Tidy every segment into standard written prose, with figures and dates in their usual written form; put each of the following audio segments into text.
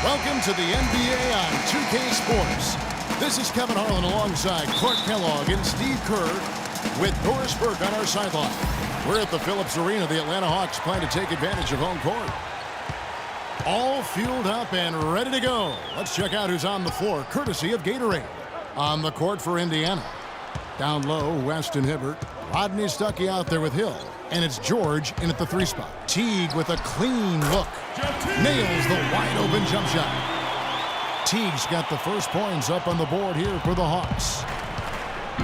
Welcome to the NBA on 2K Sports. This is Kevin Harlan alongside Clark Kellogg and Steve Kerr with Doris Burke on our sideline. We're at the Phillips Arena. The Atlanta Hawks plan to take advantage of home court. All fueled up and ready to go. Let's check out who's on the floor, courtesy of Gatorade. On the court for Indiana. Down low, Weston Hibbert. Rodney Stuckey out there with Hill. And it's George in at the 3 spot. Teague with a clean look. Nails the wide-open jump shot. Teague's got the first points up on the board here for the Hawks.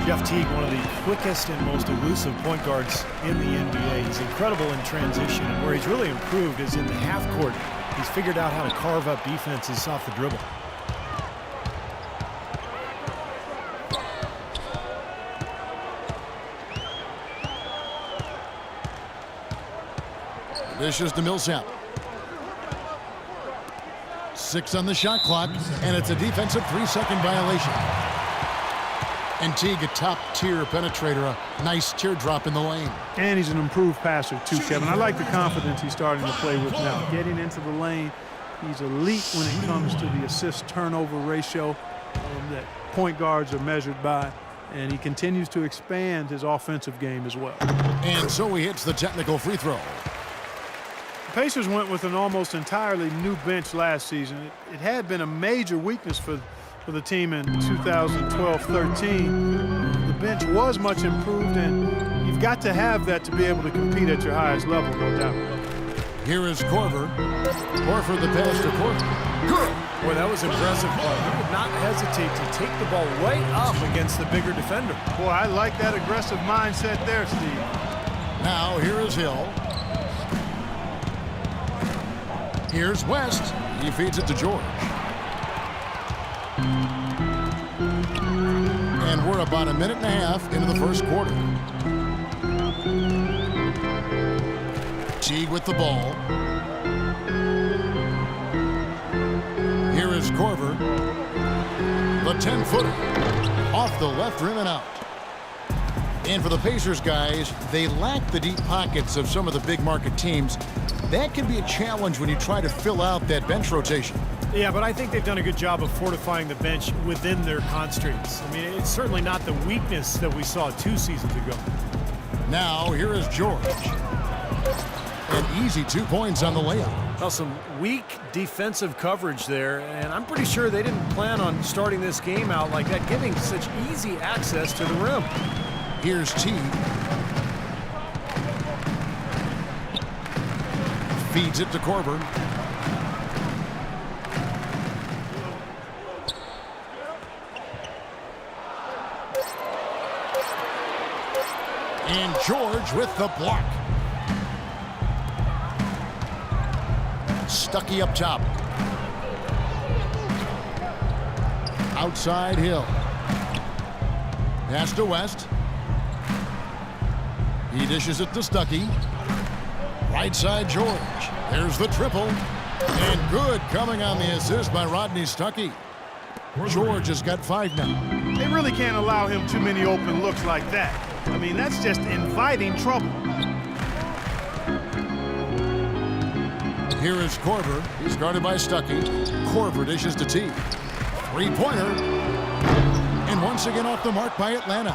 Jeff Teague, one of the quickest and most elusive point guards in the NBA. He's incredible in transition, and where he's really improved is in the half court. He's figured out how to carve up defenses off the dribble. Dishes to Millsap. 6 on the shot clock, and it's a defensive 3-second violation. And Teague, a top-tier penetrator, a nice teardrop in the lane. And he's an improved passer, too, Kevin. I like the confidence he's starting to play with now. Getting into the lane, he's elite when it comes to the assist-turnover ratio that point guards are measured by. And he continues to expand his offensive game as well. And so he hits the technical free throw. The Pacers went with an almost entirely new bench last season. It had been a major weakness for the team in 2012-13. The bench was much improved, and you've got to have that to be able to compete at your highest level, no doubt. Here is Korver. Horford the pass to Korver. Boy, that was impressive. He would not hesitate to take the ball right up against the bigger defender. Boy, I like that aggressive mindset there, Steve. Now here is Hill. Here's West. He feeds it to George. And we're about a minute and a half into the first quarter. Teague with the ball. Here is Korver. The 10-footer. Off the left rim and out. And for the Pacers guys, they lack the deep pockets of some of the big market teams. That can be a challenge when you try to fill out that bench rotation. Yeah, but I think they've done a good job of fortifying the bench within their constraints. I mean, it's certainly not the weakness that we saw 2 seasons ago. Now, here is George. An easy 2 points on the layup. Well, some weak defensive coverage there, and I'm pretty sure they didn't plan on starting this game out like that, giving such easy access to the rim. Here's Teague. Feeds it to Korver. And George with the block. Stuckey up top. Outside Hill. Pass to West. He dishes it to Stuckey. Right side George. There's the triple. And good coming on the assist by Rodney Stuckey. George has got 5 now. They really can't allow him too many open looks like that. I mean, that's just inviting trouble. Here is Korver. He's guarded by Stuckey. Korver dishes to Teague. 3-pointer. And once again off the mark by Atlanta.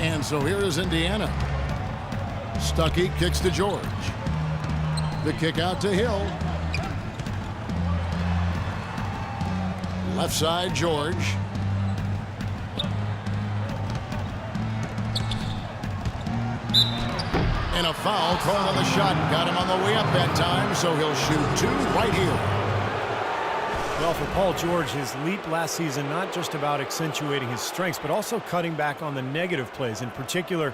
And so here is Indiana. Stuckey kicks to George. The kick out to Hill. Left side, George. And a foul called on the shot. Got him on the way up that time, so he'll shoot 2 right here. Well, for Paul George, his leap last season, not just about accentuating his strengths, but also cutting back on the negative plays, in particular,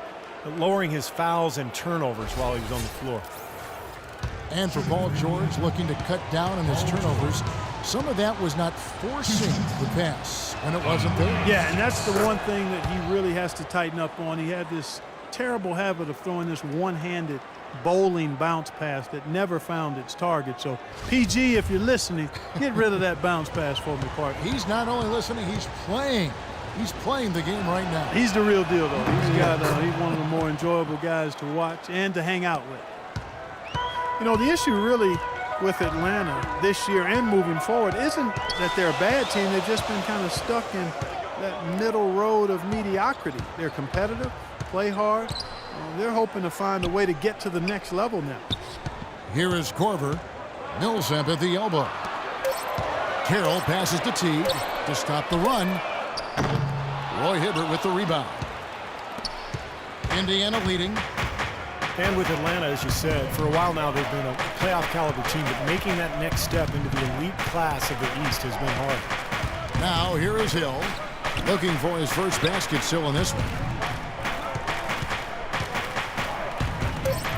lowering his fouls and turnovers while he was on the floor. And for Paul George, looking to cut down on his turnovers, some of that was not forcing the pass when it wasn't there. Yeah, and that's the one thing that he really has to tighten up on. He had this terrible habit of throwing this one-handed bowling bounce pass that never found its target. So, PG, if you're listening, get rid of that bounce pass for me, partner. He's not only listening, he's playing. He's playing the game right now. He's the real deal, though. He's one of the more enjoyable guys to watch and to hang out with. You know, the issue really with Atlanta this year and moving forward isn't that they're a bad team. They've just been kind of stuck in that middle road of mediocrity. They're competitive, play hard. They're hoping to find a way to get to the next level now. Here is Korver. Millsap at the elbow. Carroll passes to Teague to stop the run. Roy Hibbert with the rebound. Indiana leading. And with Atlanta, as you said, for a while now they've been a playoff caliber team, but making that next step into the elite class of the East has been hard. Now here is Hill, looking for his first basket still in this one.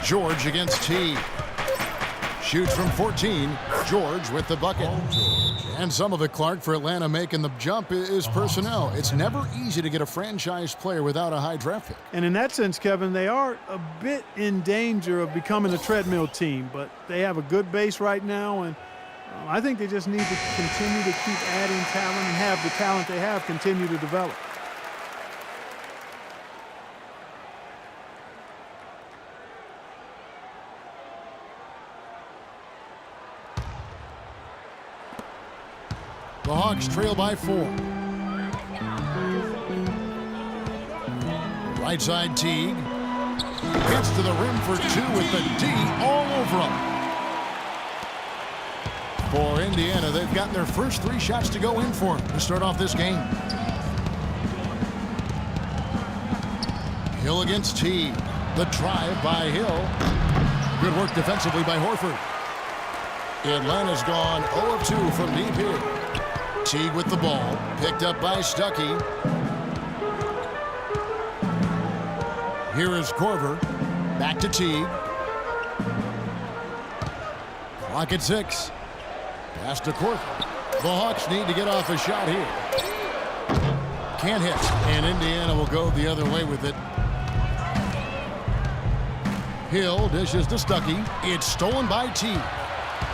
George against Teague. Shoots from 14. George with the bucket. And some of it, Clark, for Atlanta making the jump is personnel. It's never easy to get a franchise player without a high draft pick. And in that sense, Kevin, they are a bit in danger of becoming a treadmill team, but they have a good base right now, and I think they just need to continue to keep adding talent and have the talent they have continue to develop. The Hawks trail by 4. Right side Teague. Gets to the rim for 2 with the D all over him. For Indiana, they've gotten their first 3 shots to go in for him to start off this game. Hill against Teague. The drive by Hill. Good work defensively by Horford. Atlanta's gone 0 of 2 from deep here. Teague with the ball, picked up by Stuckey. Here is Korver, back to Teague. Clock at 6. Pass to Korver. The Hawks need to get off a shot here. Can't hit, and Indiana will go the other way with it. Hill dishes to Stuckey. It's stolen by Teague.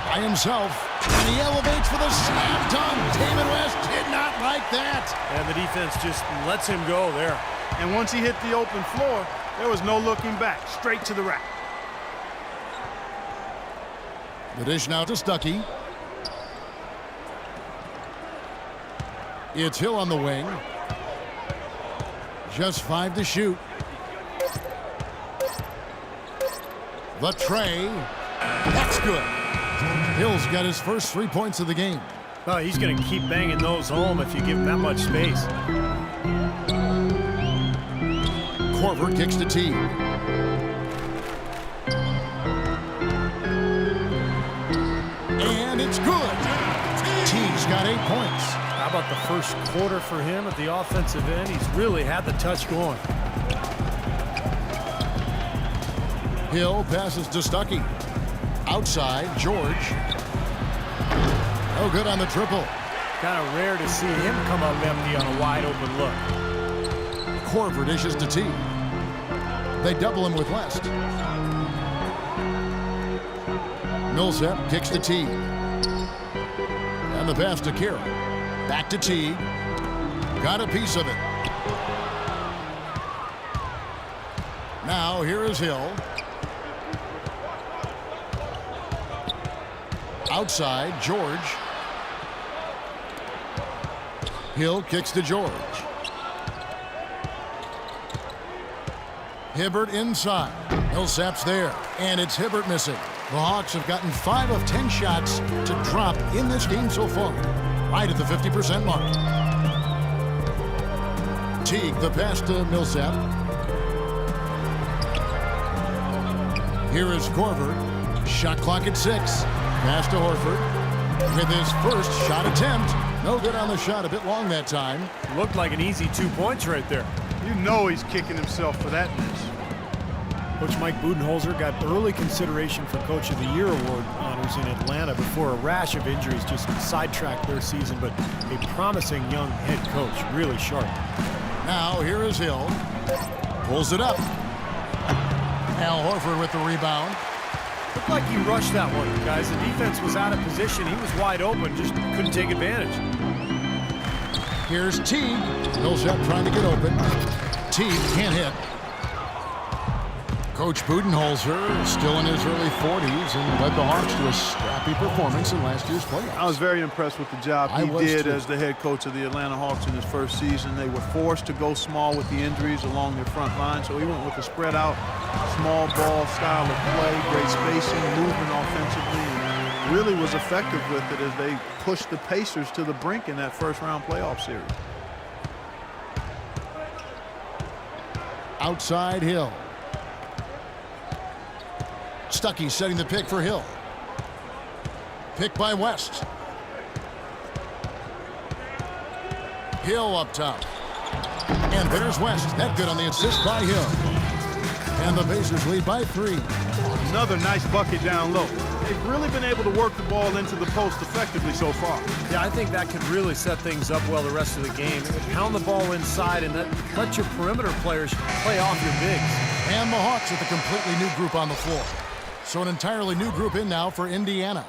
By himself, and he elevates for the slam dunk. David West did not like that. And the defense just lets him go there. And once he hit the open floor, there was no looking back, straight to the rack. The dish now to Stuckey. It's Hill on the wing. Just 5 to shoot. The tray. That's good. Hill's got his first 3 points of the game. Well, he's going to keep banging those home if you give him that much space. Korver kicks to Teague. And it's good. Teague's got 8 points. How about the first quarter for him at the offensive end? He's really had the touch going. Hill passes to Stuckey. Outside, George. No good on the triple. Kind of rare to see him come up empty on a wide open look. Korver dishes to Teague. They double him with West. Millsap kicks to Teague. And the pass to Carroll. Back to Teague. Got a piece of it. Now here is Hill. Outside, George. Hill kicks to George. Hibbert inside. Millsap's there, and it's Hibbert missing. The Hawks have gotten 5 of 10 shots to drop in this game so far, right at the 50% mark. Teague, the pass to Millsap. Here is Korver. Shot clock at 6. Pass to Horford with his first shot attempt. No good on the shot, a bit long that time. Looked like an easy 2 points right there. You know he's kicking himself for that miss. Coach Mike Budenholzer got early consideration for Coach of the Year award honors in Atlanta before a rash of injuries just sidetracked their season, but a promising young head coach, really sharp. Now here is Hill. Pulls it up. Al Horford with the rebound. Looked like he rushed that one, guys. The defense was out of position. He was wide open, just couldn't take advantage. Here's Teague. Millsap trying to get open. Teague can't hit. Coach Budenholzer is still in his early 40s and led the Hawks to a scrappy performance in last year's playoffs. I was very impressed with the job he did as the head coach of the Atlanta Hawks in his first season. They were forced to go small with the injuries along their front line, so he went with a spread out, small ball style of play, great spacing, movement offensively, and really was effective with it as they pushed the Pacers to the brink in that first-round playoff series. Outside Hill. Stuckey setting the pick for Hill. Pick by West. Hill up top. And there's West. That good on the assist by Hill. And the Pacers lead by 3. Another nice bucket down low. They've really been able to work the ball into the post effectively so far. Yeah, I think that could really set things up well the rest of the game. Pound the ball inside and let your perimeter players play off your bigs. And the Hawks with a completely new group on the floor. So an entirely new group in now for Indiana.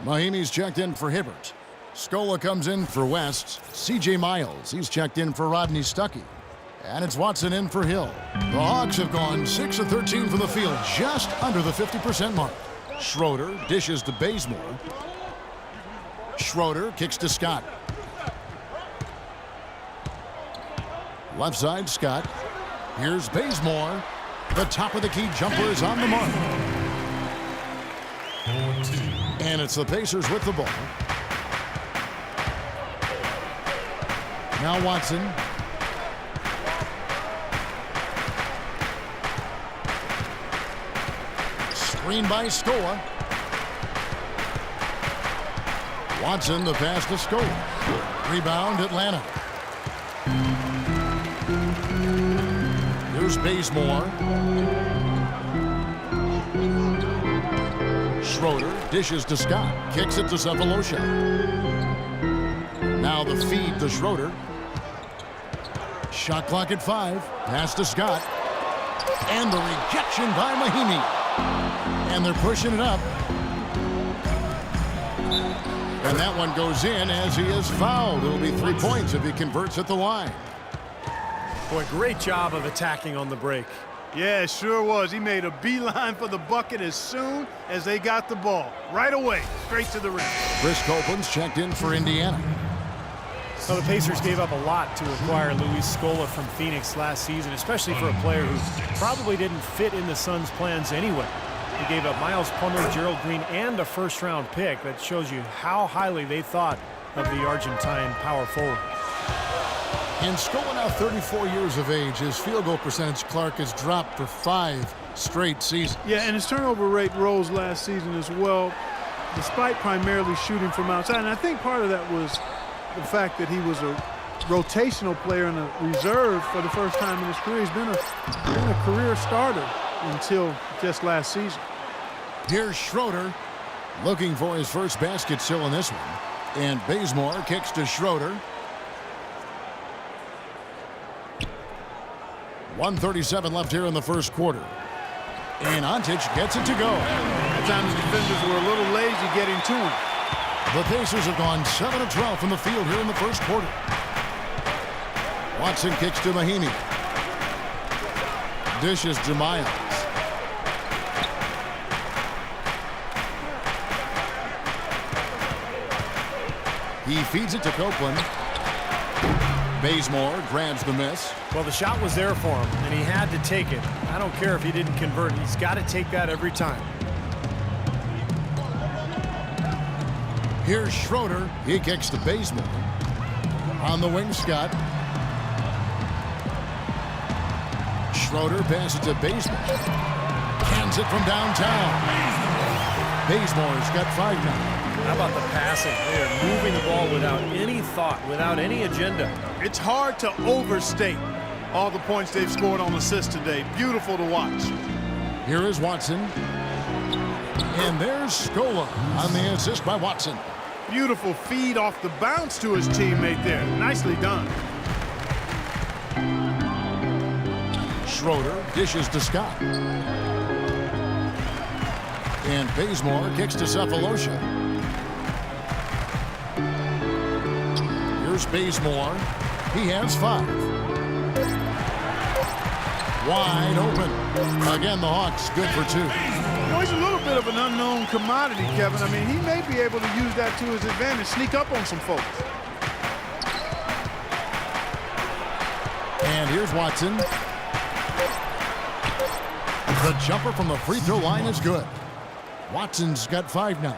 Mahimi's checked in for Hibbert. Scola comes in for West. C.J. Miles, he's checked in for Rodney Stuckey. And it's Watson in for Hill. The Hawks have gone 6 of 13 from the field, just under the 50% mark. Schroeder dishes to Bazemore. Schroeder kicks to Scott. Left side, Scott. Here's Bazemore. The top of the key jumper is on the mark. And it's the Pacers with the ball. Now Watson. Screen by Scola. Watson, the pass to Scola. Rebound, Atlanta. Here's Bazemore. Schroeder dishes to Scott. Kicks it to Sefolosha. Now the feed to Schroeder. Shot clock at 5. Pass to Scott. And the rejection by Mahimi. And they're pushing it up. And that one goes in as he is fouled. It'll be 3 points if he converts at the line. Boy, great job of attacking on the break. Yeah, it sure was. He made a beeline for the bucket as soon as they got the ball. Right away, straight to the rim. Chris Copeland's checked in for Indiana. So the Pacers gave up a lot to acquire Luis Scola from Phoenix last season, especially for a player who probably didn't fit in the Suns' plans anyway. They gave up Miles Plumlee, Gerald Green, and a first-round pick. That shows you how highly they thought of the Argentine power forward. And Scola now 34 years of age. His field goal percentage, Clark, has dropped for 5 straight seasons. Yeah, and his turnover rate rose last season as well, despite primarily shooting from outside. And I think part of that was the fact that he was a rotational player and a reserve for the first time in his career. He's been a career starter until just last season. Here's Schroeder looking for his first basket still in this one. And Bazemore kicks to Schroeder. 1:37 left here in the first quarter. And Antic gets it to go. At times the defenders were a little lazy getting to him. The Pacers have gone 7 of 12 from the field here in the first quarter. Watson kicks to Mahimi. Dishes to Miles. He feeds it to Copeland. Bazemore grabs the miss. Well, the shot was there for him, and he had to take it. I don't care if he didn't convert. He's got to take that every time. Here's Schroeder. He kicks to Bazemore. On the wing, Scott. Schroeder passes to Bazemore. Cans it from downtown. Bazemore's got 5 now. How about the passing? They are moving the ball without any thought, without any agenda. It's hard to overstate all the points they've scored on assists today. Beautiful to watch. Here is Watson. And there's Scola on the assist by Watson. Beautiful feed off the bounce to his teammate there. Nicely done. Schroeder dishes to Scott. And Bazemore kicks to Sefolosha. Here's Bazemore. He has 5. Wide open. Again, the Hawks good for 2. You know, he's a little bit of an unknown commodity, Kevin. I mean, he may be able to use that to his advantage, sneak up on some folks. And here's Watson. The jumper from the free throw line is good. Watson's got 5 now.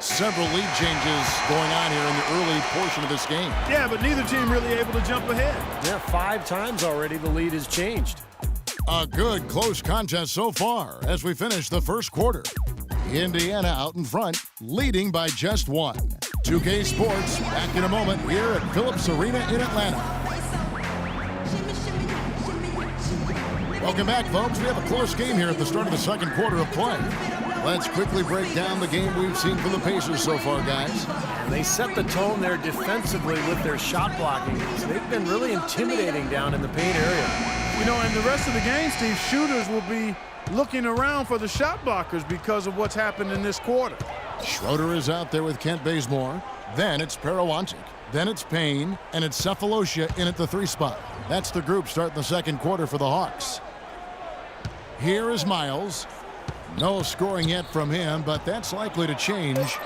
Several lead changes going on here in the early portion of this game. Yeah, but neither team really able to jump ahead. Yeah, 5 times already the lead has changed. A good close contest so far as we finish the first quarter. Indiana out in front, leading by just 1. 2K Sports back in a moment here at Phillips Arena in Atlanta. Welcome back, folks. We have a close game here at the start of the second quarter of play. Let's quickly break down the game we've seen from the Pacers so far, guys. And they set the tone there defensively with their shot blocking. So they've been really intimidating down in the paint area. You know, in the rest of the game, Steve, shooters will be looking around for the shot blockers because of what's happened in this quarter. Schroeder is out there with Kent Bazemore. Then it's Parawanchik. Then it's Payne. And it's Cephalosha in at the 3 spot. That's the group starting the second quarter for the Hawks. Here is Miles. No scoring yet from him, but that's likely to change.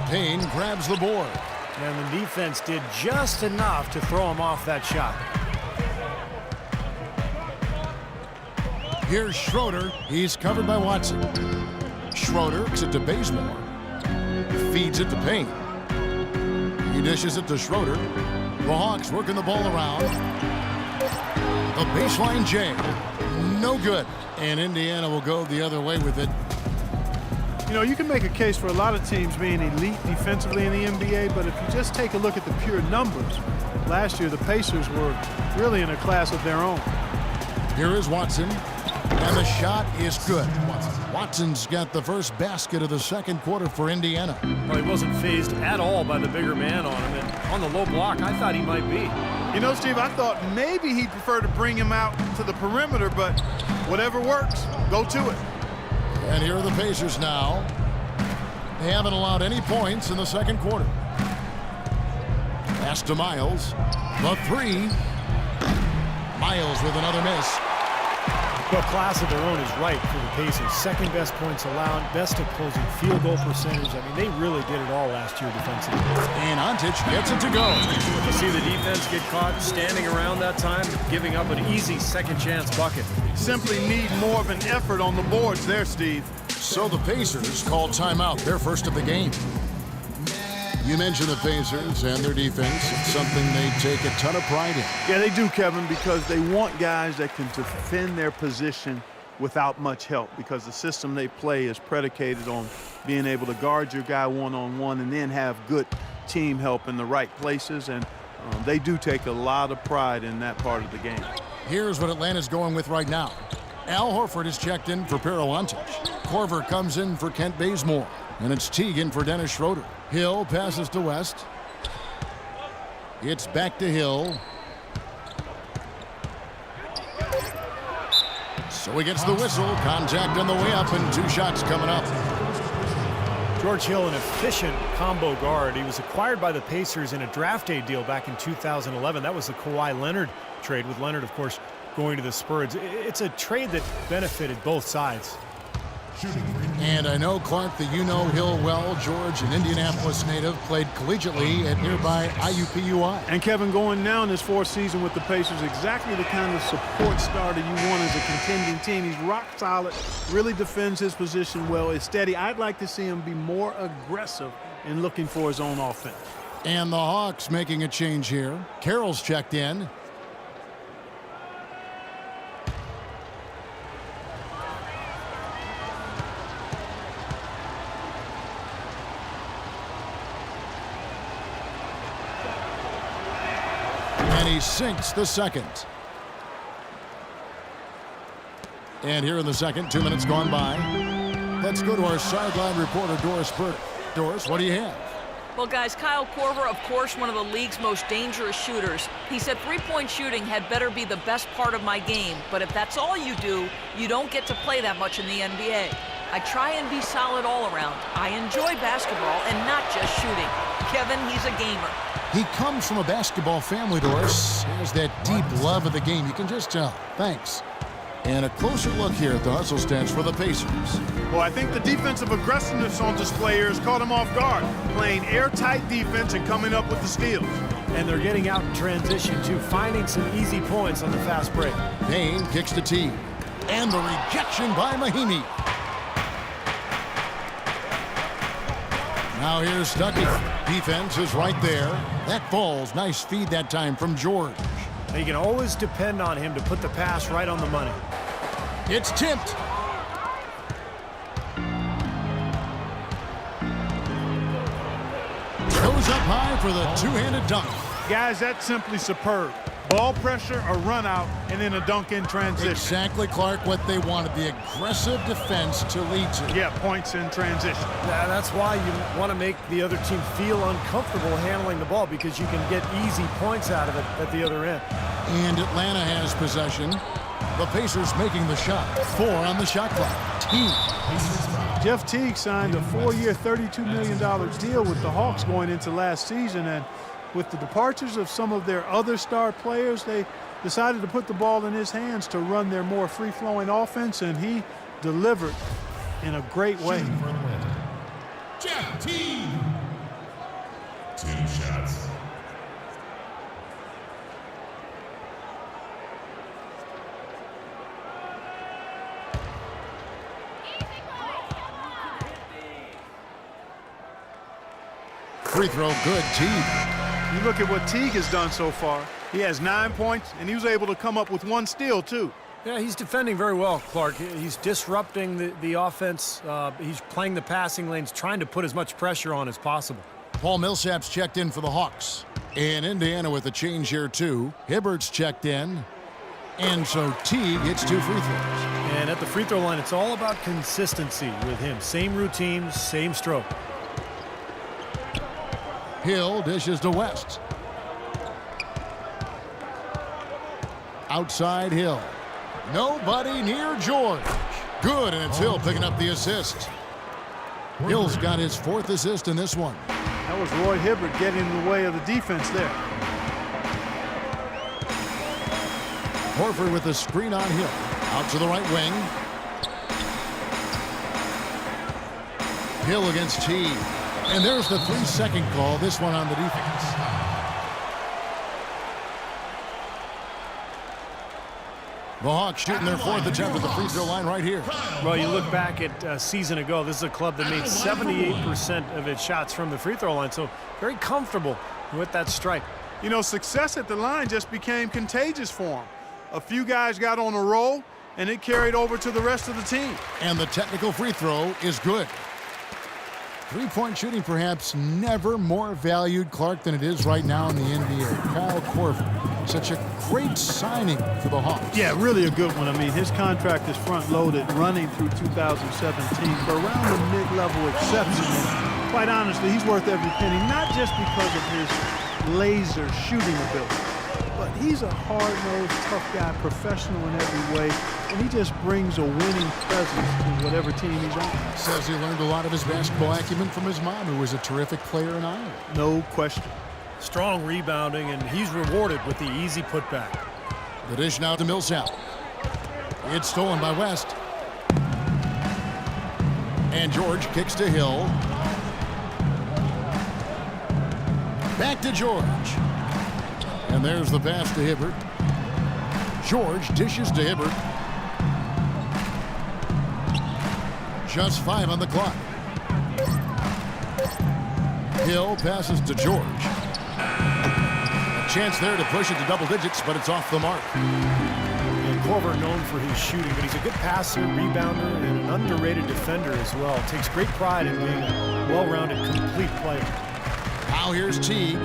Payne grabs the board. And the defense did just enough to throw him off that shot. Here's Schroeder. He's covered by Watson. Schroeder kicks it to Bazemore. Feeds it to Payne. He dishes it to Schroeder. The Hawks working the ball around. A baseline J. No good. And Indiana will go the other way with it. You know, you can make a case for a lot of teams being elite defensively in the NBA, but if you just take a look at the pure numbers, last year the Pacers were really in a class of their own. Here is Watson, and the shot is good. Watson's got the first basket of the second quarter for Indiana. Well, he wasn't fazed at all by the bigger man on him, and on the low block, I thought he might be. You know, Steve, I thought maybe he'd prefer to bring him out to the perimeter, but whatever works, go to it. And here are the Pacers now. They haven't allowed any points in the second quarter. Pass to Miles. The 3. Miles with another miss. Well, class of their own is right for the Pacers. Second best points allowed, best opposing field goal percentage. I mean, they really did it all last year defensively. And Antic gets it to go. You see the defense get caught standing around that time, giving up an easy second chance bucket. Simply need more of an effort on the boards there, Steve. So the Pacers call timeout, their first of the game. You mentioned the Pacers and their defense. It's something they take a ton of pride in. Yeah, they do, Kevin, because they want guys that can defend their position without much help, because the system they play is predicated on being able to guard your guy one-on-one and then have good team help in the right places, and they do take a lot of pride in that part of the game. Here's what Atlanta's going with right now. Al Horford is checked in for Parawanchik. Korver comes in for Kent Bazemore. And it's Teagan for Dennis Schroeder. Hill passes to West. It's back to Hill. So he gets the whistle. Contact on the way up and 2 shots coming up. George Hill, an efficient combo guard. He was acquired by the Pacers in a draft day deal back in 2011. That was the Kawhi Leonard trade, with Leonard, of course, going to the Spurs. It's a trade that benefited both sides. And I know, Clark, that you know Hill well. George, an Indianapolis native, played collegiately at nearby IUPUI. And Kevin, going now in his 4th season with the Pacers, exactly the kind of support starter you want as a contending team. He's rock solid, really defends his position well, is steady. I'd like to see him be more aggressive in looking for his own offense. And the Hawks making a change here. Carroll's checked in. And he sinks the second. And here in the second, 2 minutes gone by. Let's go to our sideline reporter, Doris Burke. Doris, what do you have? Well, guys, Kyle Korver, of course, one of the league's most dangerous shooters. He said three-point shooting had better be the best part of my game. But if that's all you do, you don't get to play that much in the NBA. I try and be solid all around. I enjoy basketball and not just shooting. Kevin, he's a gamer. He comes from a basketball family, Doris. He has that deep love of the game. You can just tell. Thanks. And a closer look here at the hustle stats for the Pacers. Well, I think the defensive aggressiveness on display here has caught him off guard, playing airtight defense and coming up with the steals. And they're getting out in transition, too, finding some easy points on the fast break. Payne kicks to Teague. And the rejection by Mahinmi. Now here's Stuckey. Defense is right there. That falls. Nice feed that time from George. You can always depend on him to put the pass right on the money. It's tipped. Goes up high for the two-handed dunk. Guys, that's simply superb. Ball pressure, a run out, and then a dunk in transition. Exactly, Clark, what they wanted. The aggressive defense to lead to. Yeah, points in transition. Yeah, that's why you want to make the other team feel uncomfortable handling the ball, because you can get easy points out of it at the other end. And Atlanta has possession. The Pacers making the shot. 4 on the shot clock. Teague. Jeff Teague signed a 4-year, $32 million deal with the Hawks going into last season, and with the departures of some of their other star players, they decided to put the ball in his hands to run their more free-flowing offense, and he delivered in a great way. Jeff Teague. 2 shots. Free throw good, Teague. You look at what Teague has done so far. He has 9 points, and he was able to come up with 1 steal, too. Yeah, he's defending very well, Clark. He's disrupting the offense. He's playing the passing lanes, trying to put as much pressure on as possible. Paul Millsap's checked in for the Hawks. And Indiana with a change here, too. Hibbert's checked in. And so Teague hits 2 free throws. And at the free throw line, it's all about consistency with him. Same routine, same stroke. Hill dishes to West. Outside Hill. Nobody near George. Good, and it's Hill picking up the assist. Hill's got his 4th assist in this one. That was Roy Hibbert getting in the way of the defense there. Horford with the screen on Hill. Out to the right wing. Hill against Teague. And there's the 3-second call, this one on the defense. The Hawks shooting their 4th attempt at the free throw line right here. Well, you look back at a season ago, this is a club that made 78% of its shots from the free throw line, so very comfortable with that strike. You know, success at the line just became contagious for him. A few guys got on a roll, and it carried over to the rest of the team. And the technical free throw is good. Three-point shooting perhaps never more valued, Clark, than it is right now in the NBA. Kyle Korver, such a great signing for the Hawks. Yeah, really a good one. I mean, his contract is front-loaded, running through 2017 for around the mid-level exception. And quite honestly, he's worth every penny, not just because of his laser shooting ability, but he's a hard-nosed, tough guy, professional in every way, and he just brings a winning presence to whatever team he's on. Says he learned a lot of his basketball acumen from his mom, who was a terrific player in Iowa. No question. Strong rebounding, and he's rewarded with the easy putback. The dish now to Millsap. It's stolen by West. And George kicks to Hill. Back to George. And there's the pass to Hibbert. George dishes to Hibbert. Just 5 on the clock. Hill passes to George. A chance there to push it to double digits, but it's off the mark. And Korver known for his shooting, but he's a good passer, rebounder, and an underrated defender as well. Takes great pride in being a well-rounded, complete player. Now here's Teague.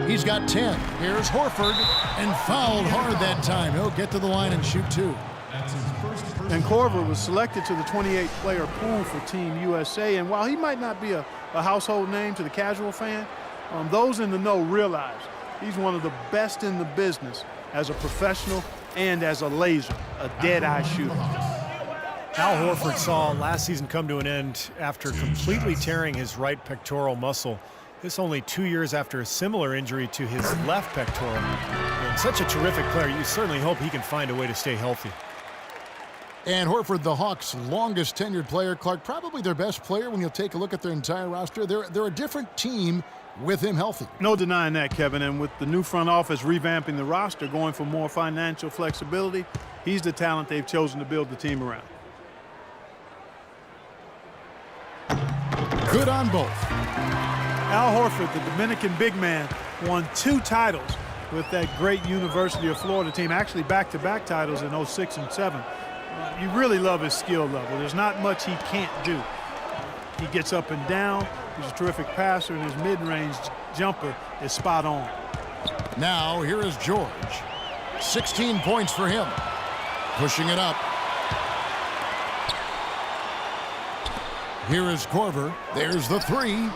He's got 10. Here's Horford, and fouled hard that time. He'll get to the line and shoot 2. And Korver was selected to the 28-player pool for Team USA. And while he might not be a household name to the casual fan, those in the know realize he's one of the best in the business as a professional and as a laser, a dead-eye shooter. Al Horford saw last season come to an end after completely tearing his right pectoral muscle. This only 2 years after a similar injury to his left pectoral. And such a terrific player, you certainly hope he can find a way to stay healthy. And Horford, the Hawks' longest tenured player, Clark, probably their best player when you take a look at their entire roster. They're a different team with him healthy. No denying that, Kevin. And with the new front office revamping the roster, going for more financial flexibility, he's the talent they've chosen to build the team around. Good on both. Al Horford, the Dominican big man, won 2 titles with that great University of Florida team, actually back-to-back titles in 06 and 07. You really love his skill level. There's not much he can't do. He gets up and down. He's a terrific passer, and his mid-range jumper is spot on. Now, here is George. 16 points for him. Pushing it up. Here is Korver. There's the 3.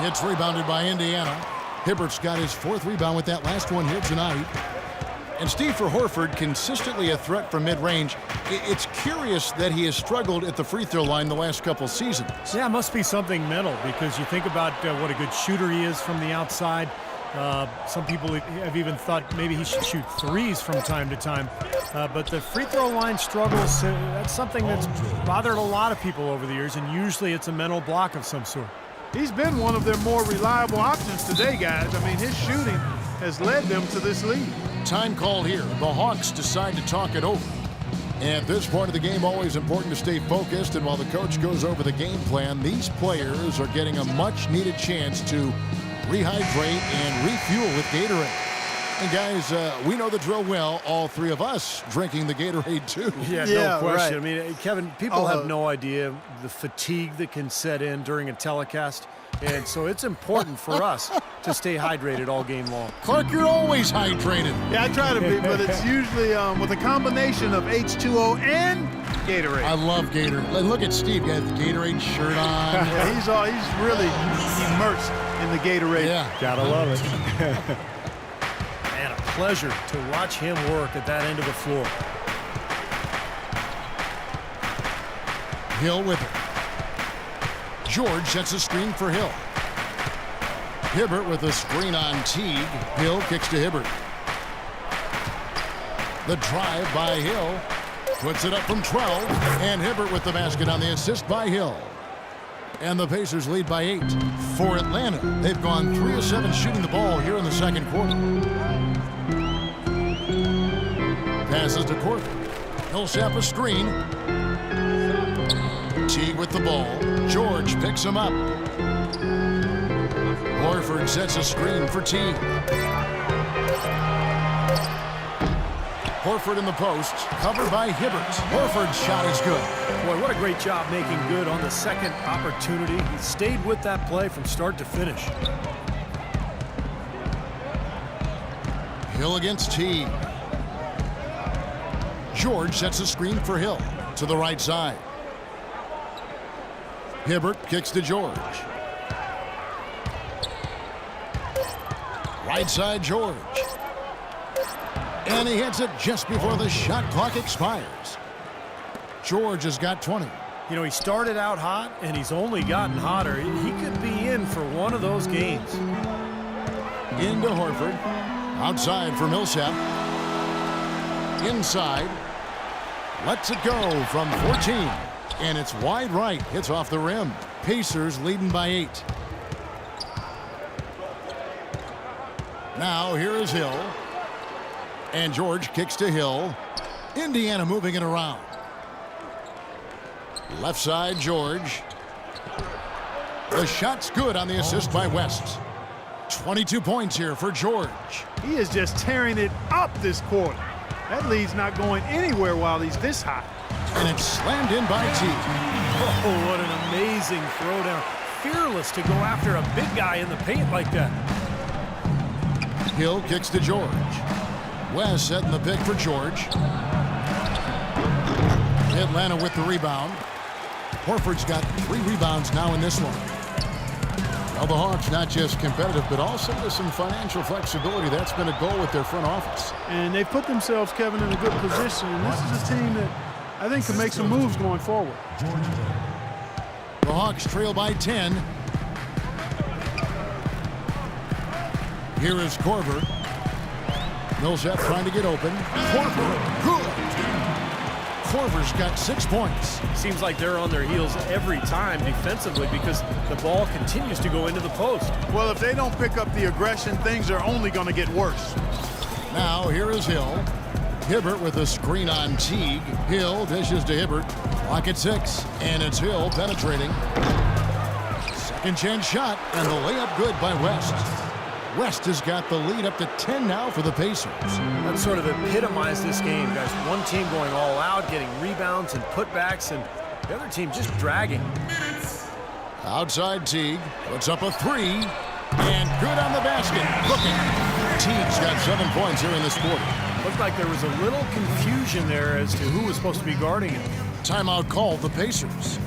It's rebounded by Indiana. Hibbert's got his 4th rebound with that last one here tonight. And Steve, for Horford, consistently a threat from mid-range. It's curious that he has struggled at the free throw line the last couple seasons. Yeah, it must be something mental, because you think about what a good shooter he is from the outside. Some people have even thought maybe he should shoot threes from time to time. But the free throw line struggles, that's something that's bothered a lot of people over the years, and usually it's a mental block of some sort. He's been one of their more reliable options today, guys. I mean, his shooting has led them to this lead. Time call here. The Hawks decide to talk it over. At this point of the game, always important to stay focused, and while the coach goes over the game plan, these players are getting a much-needed chance to rehydrate and refuel with Gatorade. And guys, we know the drill well, all 3 of us drinking the Gatorade too. Yeah, no question. Right. I mean, Kevin, people have no idea the fatigue that can set in during a telecast. And so it's important for us to stay hydrated all game long. Clark, you're always hydrated. Yeah, I try to be, but it's usually with a combination of H2O and Gatorade. I love Gatorade. And look at Steve, got the Gatorade shirt on. Yeah, he's really immersed in the Gatorade. Yeah, gotta love it. Man, a pleasure to watch him work at that end of the floor. Hill with it. George sets a screen for Hill. Hibbert with a screen on Teague. Hill kicks to Hibbert. The drive by Hill. Puts it up from 12. And Hibbert with the basket on the assist by Hill. And the Pacers lead by 8. For Atlanta, they've gone 3 of 7 shooting the ball here in the second quarter. Passes to Korver. Millsap a screen. Teague with the ball. George picks him up. Horford sets a screen for Teague. Horford in the post, covered by Hibbert. Horford's shot is good. Boy, what a great job making good on the second opportunity. He stayed with that play from start to finish. Hill against Teague. George sets a screen for Hill to the right side. Hibbert kicks to George. Right side George. And he hits it just before the shot clock expires. George has got 20. You know, he started out hot, and he's only gotten hotter. He could be in for one of those games. Into Horford. Outside for Millsap. Inside. Lets it go from 14. And it's wide right. Hits off the rim. Pacers leading by 8. Now here is Hill. And George kicks to Hill. Indiana moving it around. Left side, George. The shot's good on the assist by West. 22 points here for George. He is just tearing it up this quarter. That lead's not going anywhere while he's this hot. And it's slammed in by Teague. Oh, what an amazing throwdown. Fearless to go after a big guy in the paint like that. Hill kicks to George. West setting the pick for George. Atlanta with the rebound. Horford's got 3 rebounds now in this one. Well, the Hawks not just competitive, but also with some financial flexibility. That's been a goal with their front office. And they've put themselves, Kevin, in a good position. And this is a team that I think can make some moves going forward. The Hawks trail by 10. Here is Korver. Millsap trying to get open. Korver, good. Korver's got 6 points. Seems like they're on their heels every time defensively because the ball continues to go into the post. Well, if they don't pick up the aggression, things are only going to get worse. Now here is Hill. Hibbert with a screen on Teague. Hill dishes to Hibbert. Clock at 6, and it's Hill penetrating. Second chance shot, and the layup good by West. West has got the lead up to 10 now for the Pacers. That sort of epitomized this game, guys. One team going all out, getting rebounds and putbacks, and the other team just dragging. Outside Teague puts up a 3, and good on the basket. Looking. Teague's got 7 points here in this quarter. Looked like there was a little confusion there as to who was supposed to be guarding him. Timeout called the Pacers.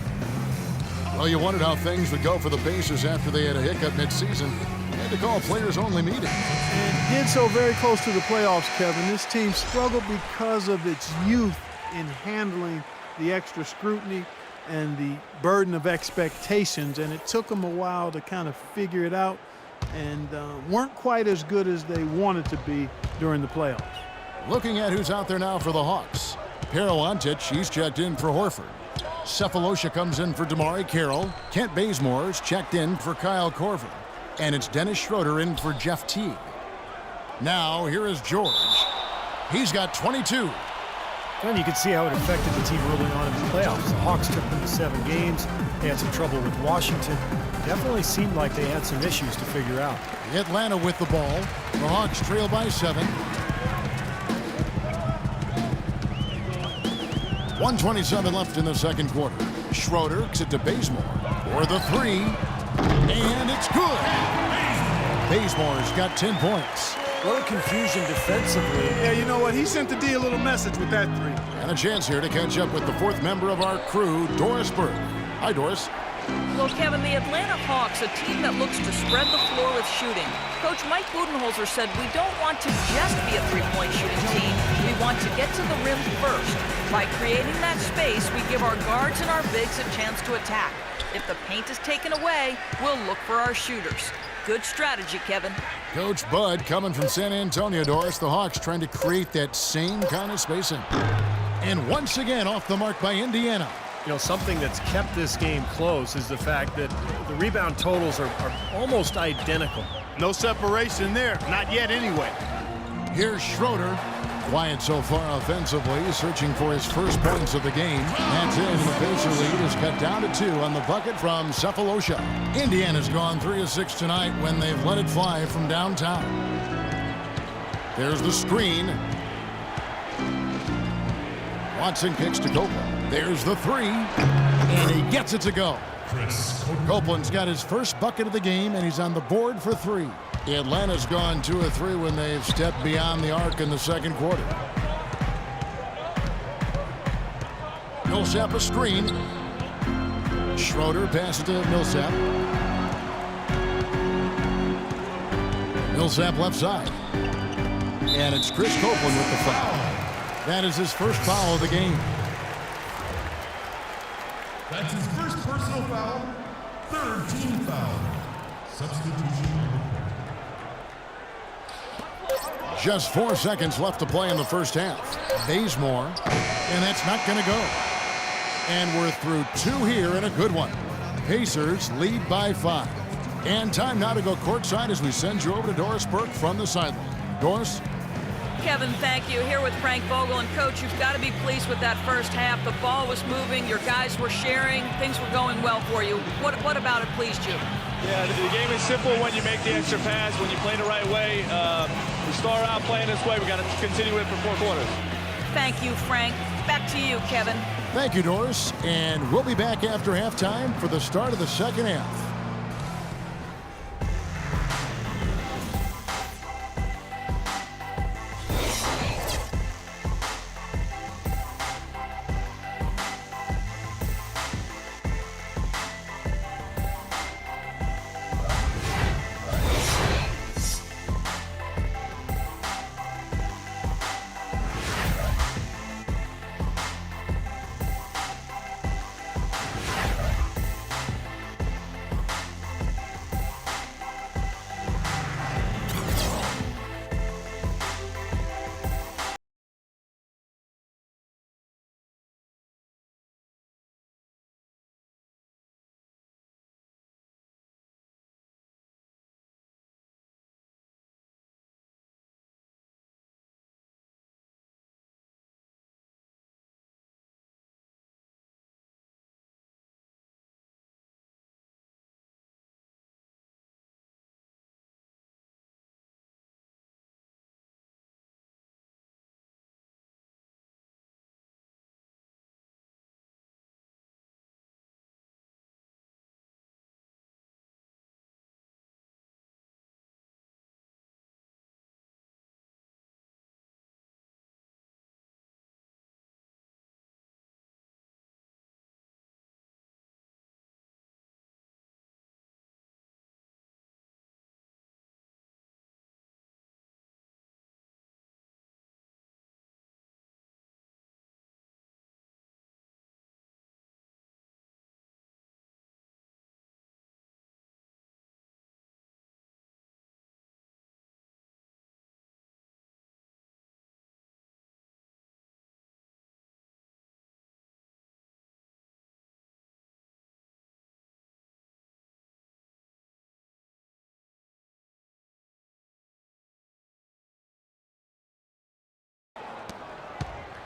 Well, you wondered how things would go for the Pacers after they had a hiccup midseason. They had to call a players-only meeting. And did so very close to the playoffs, Kevin. This team struggled because of its youth in handling the extra scrutiny and the burden of expectations, and it took them a while to kind of figure it out and weren't quite as good as they wanted to be during the playoffs. Looking at who's out there now for the Hawks. Pero Antic, he's checked in for Horford. Cephalosha comes in for Damari Carroll. Kent Bazemore's checked in for Kyle Korver. And it's Dennis Schroeder in for Jeff Teague. Now, here is George. He's got 22. And you can see how it affected the team early on in the playoffs. The Hawks took them to 7 games. They had some trouble with Washington. Definitely seemed like they had some issues to figure out. Atlanta with the ball. The Hawks trail by 7. 1:27 left in the second quarter. Schroeder kicks it to Bazemore for the 3, and it's good. Bazemore's got 10 points. A little confusion defensively. Yeah, you know what? He sent the D a little message with that 3. And a chance here to catch up with the 4th member of our crew, Doris Burke. Hi, Doris. Well, Kevin, the Atlanta Hawks, a team that looks to spread the floor with shooting. Coach Mike Budenholzer said we don't want to just be a three-point shooting team. We want to get to the rim first. By creating that space, we give our guards and our bigs a chance to attack. If the paint is taken away, we'll look for our shooters. Good strategy, Kevin. Coach Bud coming from San Antonio, Doris. The Hawks trying to create that same kind of spacing. And once again, off the mark by Indiana. You know, something that's kept this game close is the fact that the rebound totals are almost identical. No separation there. Not yet, anyway. Here's Schroeder. Quiet so far offensively, searching for his first points of the game. That's it, and the Pacer lead is cut down to 2 on the bucket from Cephalosha. Indiana's gone 3 of 6 tonight when they've let it fly from downtown. There's the screen. Watson kicks to Copeland. There's the 3, and he gets it to go. Copeland's got his first bucket of the game, and he's on the board for 3. Atlanta's gone 2 of 3 when they've stepped beyond the arc in the second quarter. Millsap a screen. Schroeder passes to Millsap. Millsap left side. And it's Chris Copeland with the foul. That is his first foul of the game. That's his first personal foul, 3rd team foul. Substitution number 4. Just 4 seconds left to play in the first half. Bazemore, and that's not going to go. And we're through 2 here and a good one. Pacers lead by 5. And time now to go courtside as we send you over to Doris Burke from the sideline. Doris? Kevin, thank you. Here with Frank Vogel. And, Coach, you've got to be pleased with that first half. The ball was moving. Your guys were sharing. Things were going well for you. What about it pleased you? Yeah, the game is simple when you make the extra pass, when you play the right way. We start out playing this way. We got to continue it for 4 quarters. Thank you, Frank. Back to you, Kevin. Thank you, Doris. And we'll be back after halftime for the start of the second half.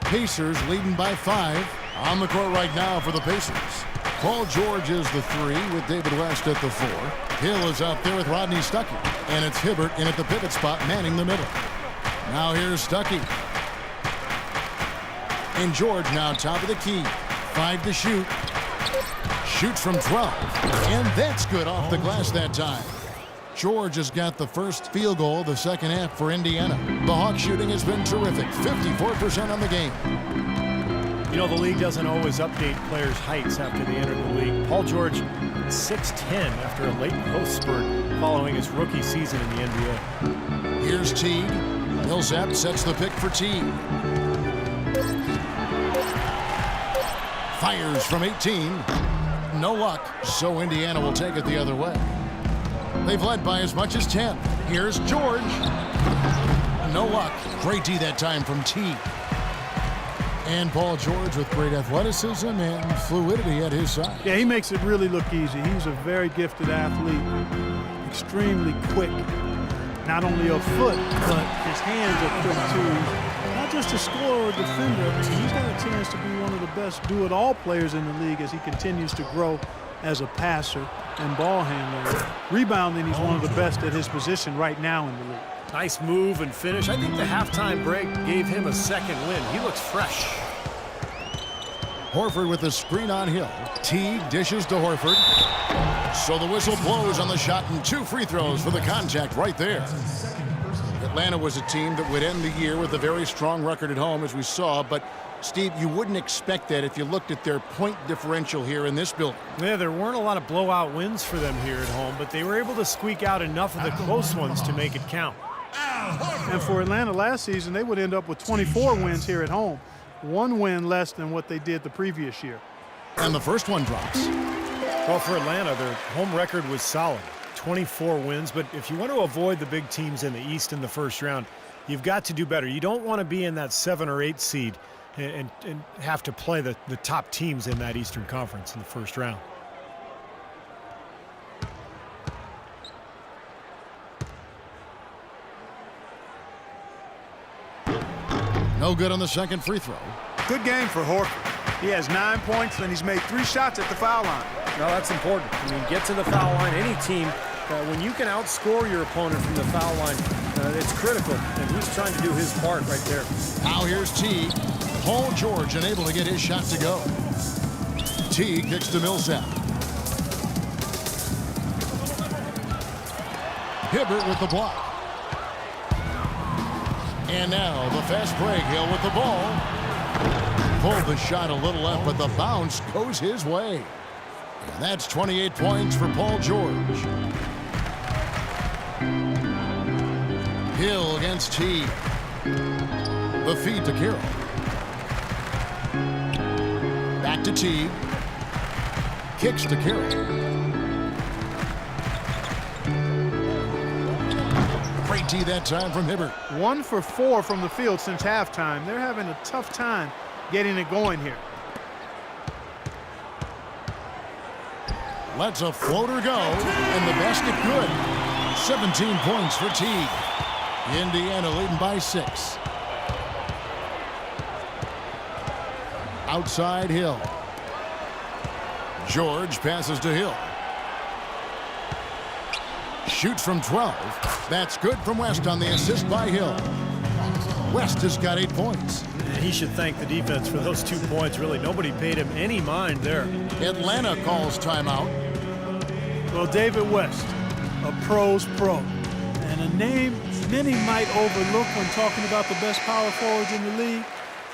Pacers leading by 5. On the court right now for the Pacers. Paul George is the 3 with David West at the 4. Hill is out there with Rodney Stuckey. And it's Hibbert in at the pivot spot, manning the middle. Now here's Stuckey. And George now top of the key. 5 to shoot. Shoots from 12. And that's good off the glass that time. George has got the first field goal of the second half for Indiana. The Hawks shooting has been terrific. 54% on the game. You know, the league doesn't always update players' heights after they enter the league. Paul George, 6'10" after a late growth spurt following his rookie season in the NBA. Here's Teague. Millsap sets the pick for Teague. Fires from 18. No luck, so Indiana will take it the other way. They've led by as much as 10. Here's George. No luck. Great D that time from Teague. And Paul George with great athleticism and fluidity at his side. Yeah, he makes it really look easy. He's a very gifted athlete, extremely quick. Not only a foot, but his hands are quick too. Not just a scorer or defender. He's got a chance to be one of the best do-it-all players in the league as he continues to grow as a passer and ball handler. Rebounding, he's one of the best at his position right now in the league. Nice move and finish. I think the halftime break gave him a second win. He looks fresh. Horford with the screen on Hill. Teague dishes to Horford. So the whistle blows on the shot and 2 free throws for the contact right there. Atlanta was a team that would end the year with a very strong record at home, as we saw, but Steve, you wouldn't expect that if you looked at their point differential here in this building. Yeah, there weren't a lot of blowout wins for them here at home, but they were able to squeak out enough of the close ones to make it count. And for Atlanta last season, they would end up with 24 wins here at home. 1 win less than what they did the previous year. And the first one drops. Well, for Atlanta, their home record was solid, 24 wins. But if you want to avoid the big teams in the East in the first round, you've got to do better. You don't want to be in that 7 or 8 seed and have to play the top teams in that Eastern Conference in the first round. No good on the second free throw. Good game for Horford. He has 9 points, and he's made 3 shots at the foul line. No, that's important. I mean, get to the foul line. Any team, when you can outscore your opponent from the foul line, it's critical, and he's trying to do his part right there. Now here's Teague. Paul George unable to get his shot to go. Teague kicks to Millsap. Hibbert with the block. And now the fast break. Hill with the ball. Pulled the shot a little left, but the bounce goes his way. And that's 28 points for Paul George. Hill against Teague. The feed to Carroll. Back to Teague. Kicks to Carroll. Great D that time from Hibbert. 1 for 4 from the field since halftime. They're having a tough time getting it going here. Lets a floater go, and the basket good. 17 points for Teague. Indiana leading by 6. Outside Hill. George passes to Hill. Shoots from 12. That's good from West on the assist by Hill. West has got 8 points. He should thank the defense for those 2 points. Really, nobody paid him any mind there. Atlanta calls timeout. Well, David West, a pro's pro, and a name many might overlook when talking about the best power forwards in the league.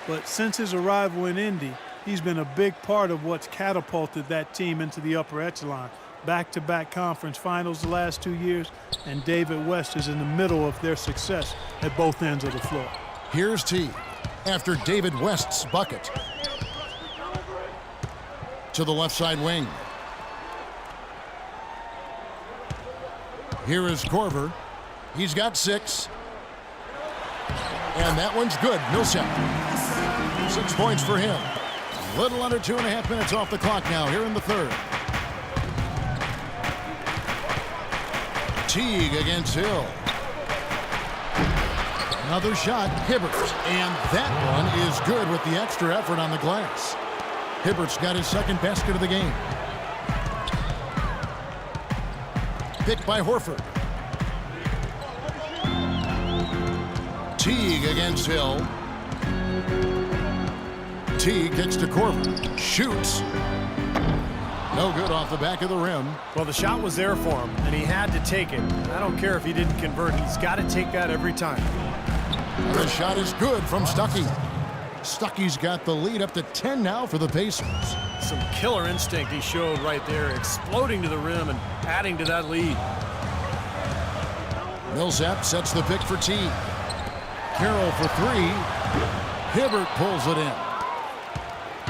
But since his arrival in Indy, he's been a big part of what's catapulted that team into the upper echelon. Back-to-back conference finals the last 2 years, and David West is in the middle of their success at both ends of the floor. Here's Teague after David West's bucket. To the left side wing. Here is Korver. He's got 6. And that one's good. Millsap. 6 points for him. A little under 2.5 minutes off the clock now here in the third. Teague against Hill. Another shot, Hibbert. And that one is good with the extra effort on the glass. Hibbert's got his second basket of the game. Picked by Horford. Teague against Hill. Teague kicks to Korver. Shoots. No good off the back of the rim. Well, the shot was there for him, and he had to take it. I don't care if he didn't convert. He's got to take that every time. And the shot is good from Stuckey. Stuckey's got the lead up to 10 now for the Pacers. Some killer instinct he showed right there, exploding to the rim and adding to that lead. Millsap sets the pick for Teague. Carroll for three. Hibbert pulls it in.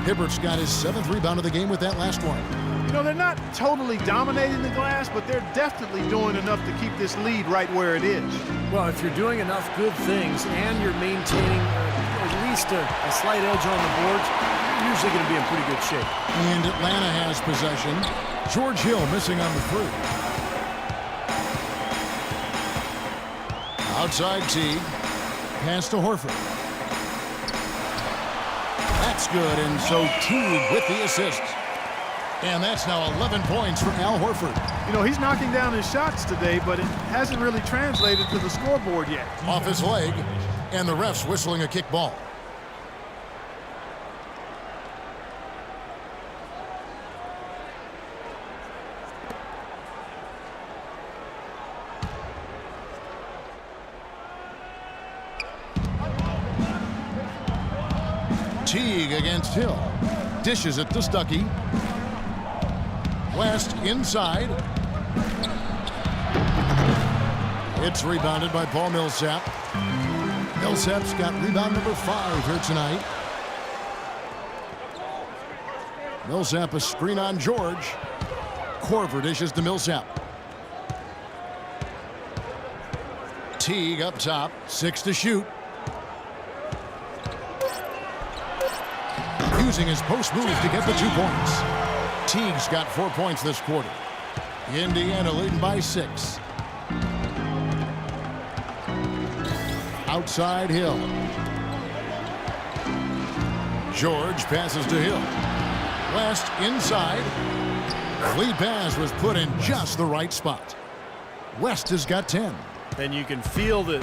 Hibbert's got his 7th rebound of the game with that last one. You know, they're not totally dominating the glass, but they're definitely doing enough to keep this lead right where it is. Well, if you're doing enough good things and you're maintaining at least a slight edge on the boards, you're usually going to be in pretty good shape. And Atlanta has possession. George Hill missing on the three. Outside Teague. Pass to Horford. That's good, and so Teague with the assist. And that's now 11 points for Al Horford. You know, he's knocking down his shots today, but it hasn't really translated to the scoreboard yet. Off his leg, and the ref's whistling a kick ball. Teague against Hill. Dishes it to Stuckey. West inside. It's rebounded by Paul Millsap. Millsap's got rebound number 5 here tonight. Millsap a screen on George. Korver dishes to Millsap. Teague up top. 6 to shoot. Using his post move to get the 2 points. Teague's got 4 points this quarter. Indiana leading by 6. Outside Hill. George passes to Hill. West inside. Lead pass was put in just the right spot. West has got 10. And you can feel the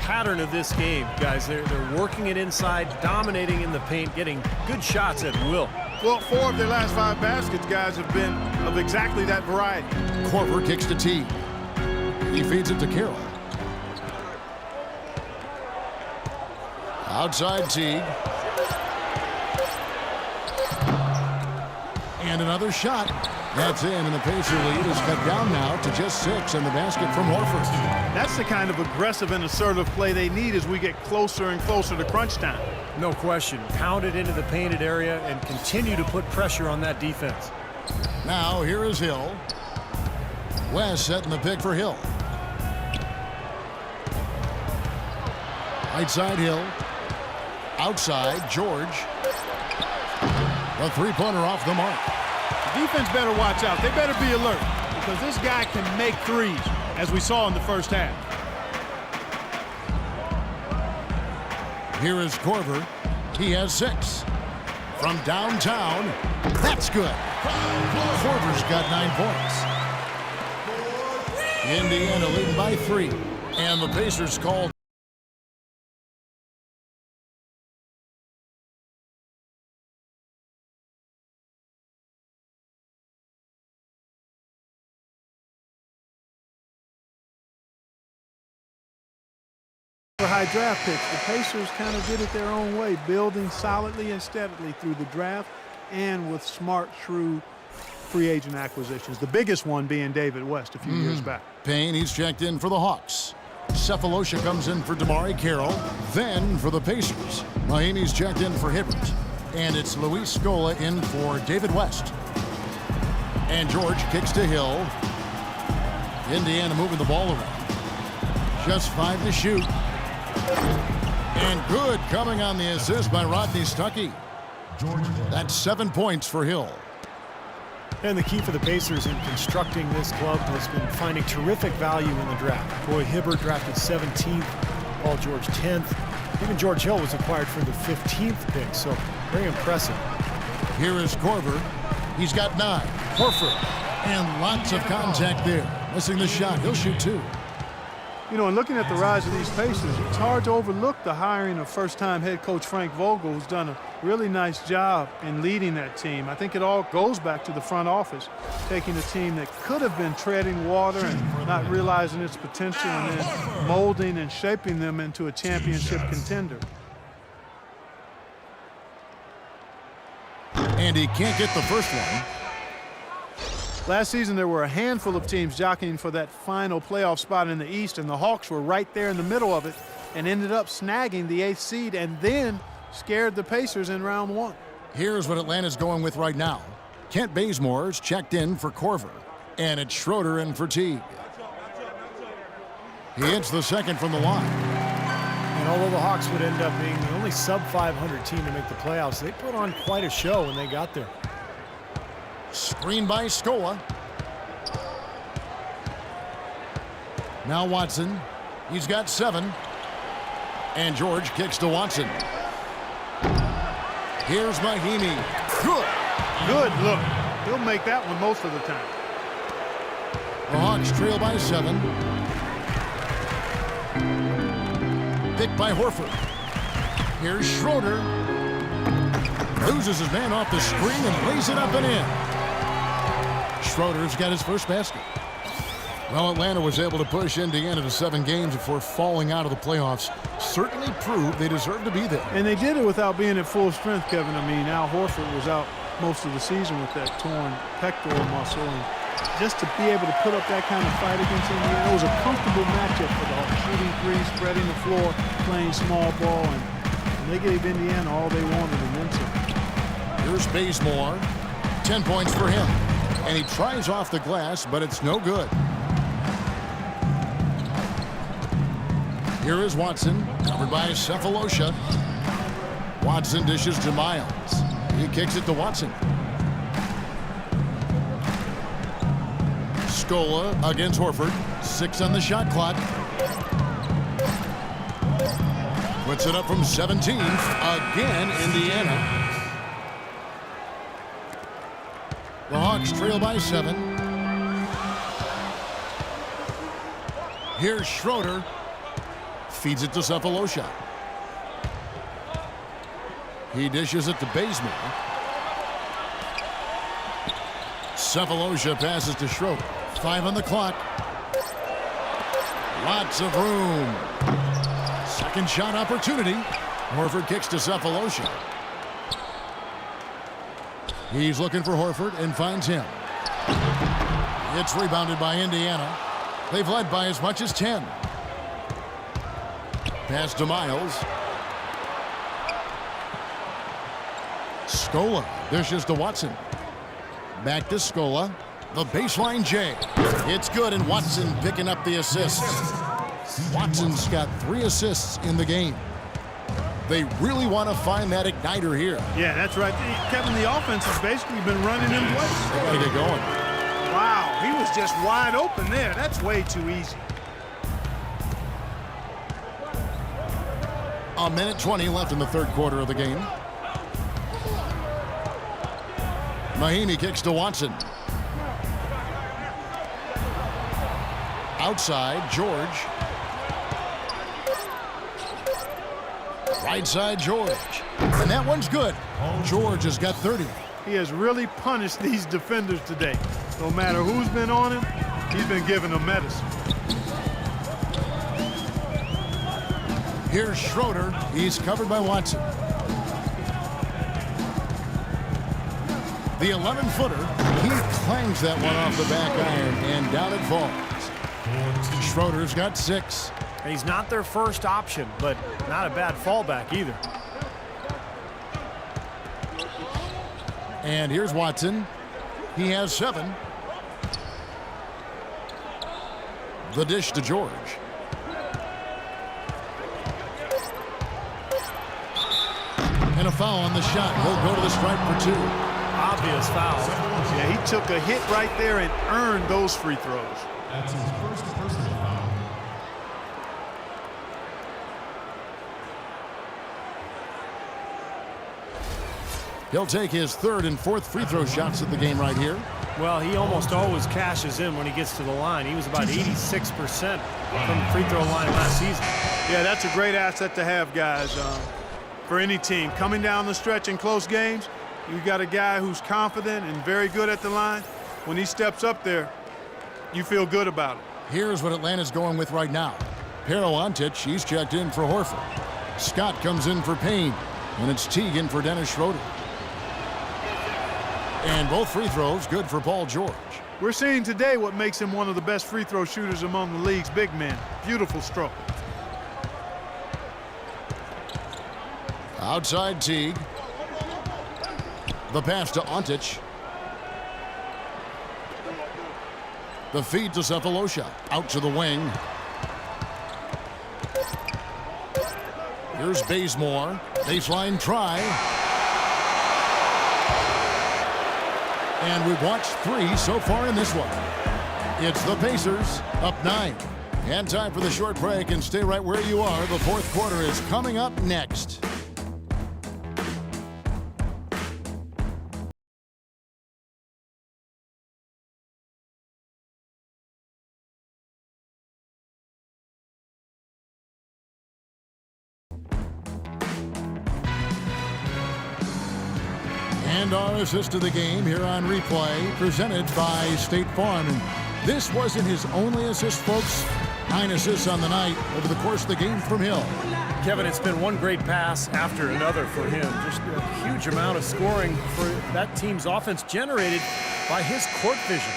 pattern of this game, guys. They're working it inside, dominating in the paint, getting good shots at will. Well, 4 of their last 5 baskets, guys, have been of exactly that variety. Korver kicks to Teague. He feeds it to Carroll. Outside Teague. And another shot. That's in, and the Pacer lead is cut down now to just 6 in the basket from Horford. That's the kind of aggressive and assertive play they need as we get closer and closer to crunch time. No question. Pound it into the painted area and continue to put pressure on that defense. Now here is Hill. West setting the pick for Hill. Right side Hill. Outside George. A 3-pointer off the mark. The defense better watch out. They better be alert because this guy can make threes, as we saw in the first half. Here is Korver. He has 6. From downtown, that's good. Korver's got 9 points. Indiana leading by 3. And the Pacers called. For high draft picks, the Pacers kind of did it their own way, building solidly and steadily through the draft and with smart, shrewd free agent acquisitions. The biggest one being David West a few years back. Payne, he's checked in for the Hawks. Cephalosha comes in for Damari Carroll. Then for the Pacers, Mahinmi's checked in for Hibbert. And it's Luis Scola in for David West. And George kicks to Hill. Indiana moving the ball around. Just 5 to shoot. And good coming on the assist by Rodney Stuckey. That's 7 points for Hill. And the key for the Pacers in constructing this club has been finding terrific value in the draft. Roy Hibbert drafted 17th. Paul George 10th. Even George Hill was acquired for the 15th pick, so very impressive. Here is Korver. He's got 9. Horford. And lots of contact there. Missing the shot. He'll shoot 2. You know, and looking at the rise of these Pacers, it's hard to overlook the hiring of first-time head coach Frank Vogel, who's done a really nice job in leading that team. I think it all goes back to the front office, taking a team that could have been treading water and not realizing its potential and then molding and shaping them into a championship contender. And he can't get the first one. Last season, there were a handful of teams jockeying for that final playoff spot in the East, and the Hawks were right there in the middle of it and ended up snagging the 8th seed and then scared the Pacers in round 1. Here's what Atlanta's going with right now. Kent Bazemore's checked in for Korver, and it's Schroeder in for Teague. He hits the second from the line. And although the Hawks would end up being the only sub-500 team to make the playoffs, they put on quite a show when they got there. Screen by Scola. Now Watson. He's got 7. And George kicks to Watson. Here's Mahinmi. Good look. He'll make that one most of the time. The Hawks trail by 7. Picked by Horford. Here's Schroeder. Loses his man off the screen and lays it up and in. Schroeder's got his first basket. Well, Atlanta was able to push Indiana to 7 games before falling out of the playoffs. Certainly proved they deserve to be there. And they did it without being at full strength, Kevin. I mean, Al Horford was out most of the season with that torn pectoral muscle. And just to be able to put up that kind of fight against Indiana, it was a comfortable matchup for the Hawks. Shooting threes, spreading the floor, playing small ball, and they gave Indiana all they wanted and then some. Here's Bazemore. 10 points for him. And he tries off the glass, but it's no good. Here is Watson, covered by Cephalosha. Watson dishes to Miles. He kicks it to Watson. Scola against Horford. 6 on the shot clock. Puts it up from 17. Again, Indiana. The Hawks trail by 7. Here's Schroeder. Feeds it to Cephalosha. He dishes it to Bazemore. Cephalosha passes to Schroeder. 5 on the clock. Lots of room. Second shot opportunity. Horford kicks to Cephalosha. He's looking for Horford and finds him. It's rebounded by Indiana. They've led by as much as 10. Pass to Miles. Scola dishes to Watson. Back to Scola. The baseline J. It's good, and Watson picking up the assist. Watson's got 3 assists in the game. They really want to find that igniter here. Yeah, that's right. Kevin, the offense has basically been running in place. They got to get going. Wow, he was just wide open there. That's way too easy. A minute 20 left in the third quarter of the game. Mahinmi kicks to Watson. Outside, George. Right side, George. And that one's good. George has got 30. He has really punished these defenders today. No matter who's been on him, he's been giving them medicine. Here's Schroeder. He's covered by Watson. The 11-footer. He clangs that one off the back iron, and down it falls. Schroeder's got 6. He's not their first option, but not a bad fallback either. And here's Watson. He has 7. The dish to George. And a foul on the shot. He'll go to the stripe for 2. Obvious foul. Yeah, he took a hit right there and earned those free throws. That's his first personal foul. He'll take his third and fourth free throw shots of the game right here. Well, he almost always cashes in when he gets to the line. He was about 86% from the free throw line last season. Yeah, that's a great asset to have, guys, for any team. Coming down the stretch in close games, you got a guy who's confident and very good at the line. When he steps up there, you feel good about it. Here's what Atlanta's going with right now. Pero Antic, he's checked in for Horford. Scott comes in for Payne, and it's Teague in for Dennis Schroeder. And both free throws good for Paul George. We're seeing today what makes him one of the best free throw shooters among the league's big men. Beautiful stroke. Outside Teague. The pass to Antic. The feed to Cephalosha. Out to the wing. Here's Bazemore. Baseline try. And we've watched 3 so far in this one. It's the Pacers up 9. And time for the short break, and stay right where you are. The fourth quarter is coming up next. And our assist of the game here on replay, presented by State Farm. And this wasn't his only assist, folks. 9 assists on the night over the course of the game from Hill. Kevin, it's been one great pass after another for him. Just a huge amount of scoring for that team's offense generated by his court vision.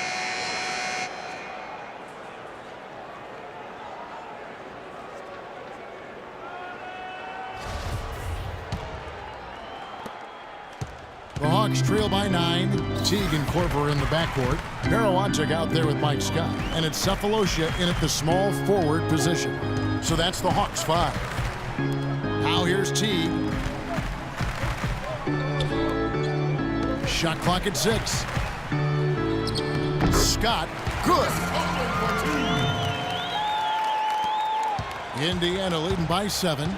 The Hawks trail by 9. Teague and Korver in the backcourt. Pero Antic out there with Mike Scott. And it's Cephalosha in at the small forward position. So that's the Hawks 5. Now here's Teague. Shot clock at 6. Scott, good. Indiana leading by 7.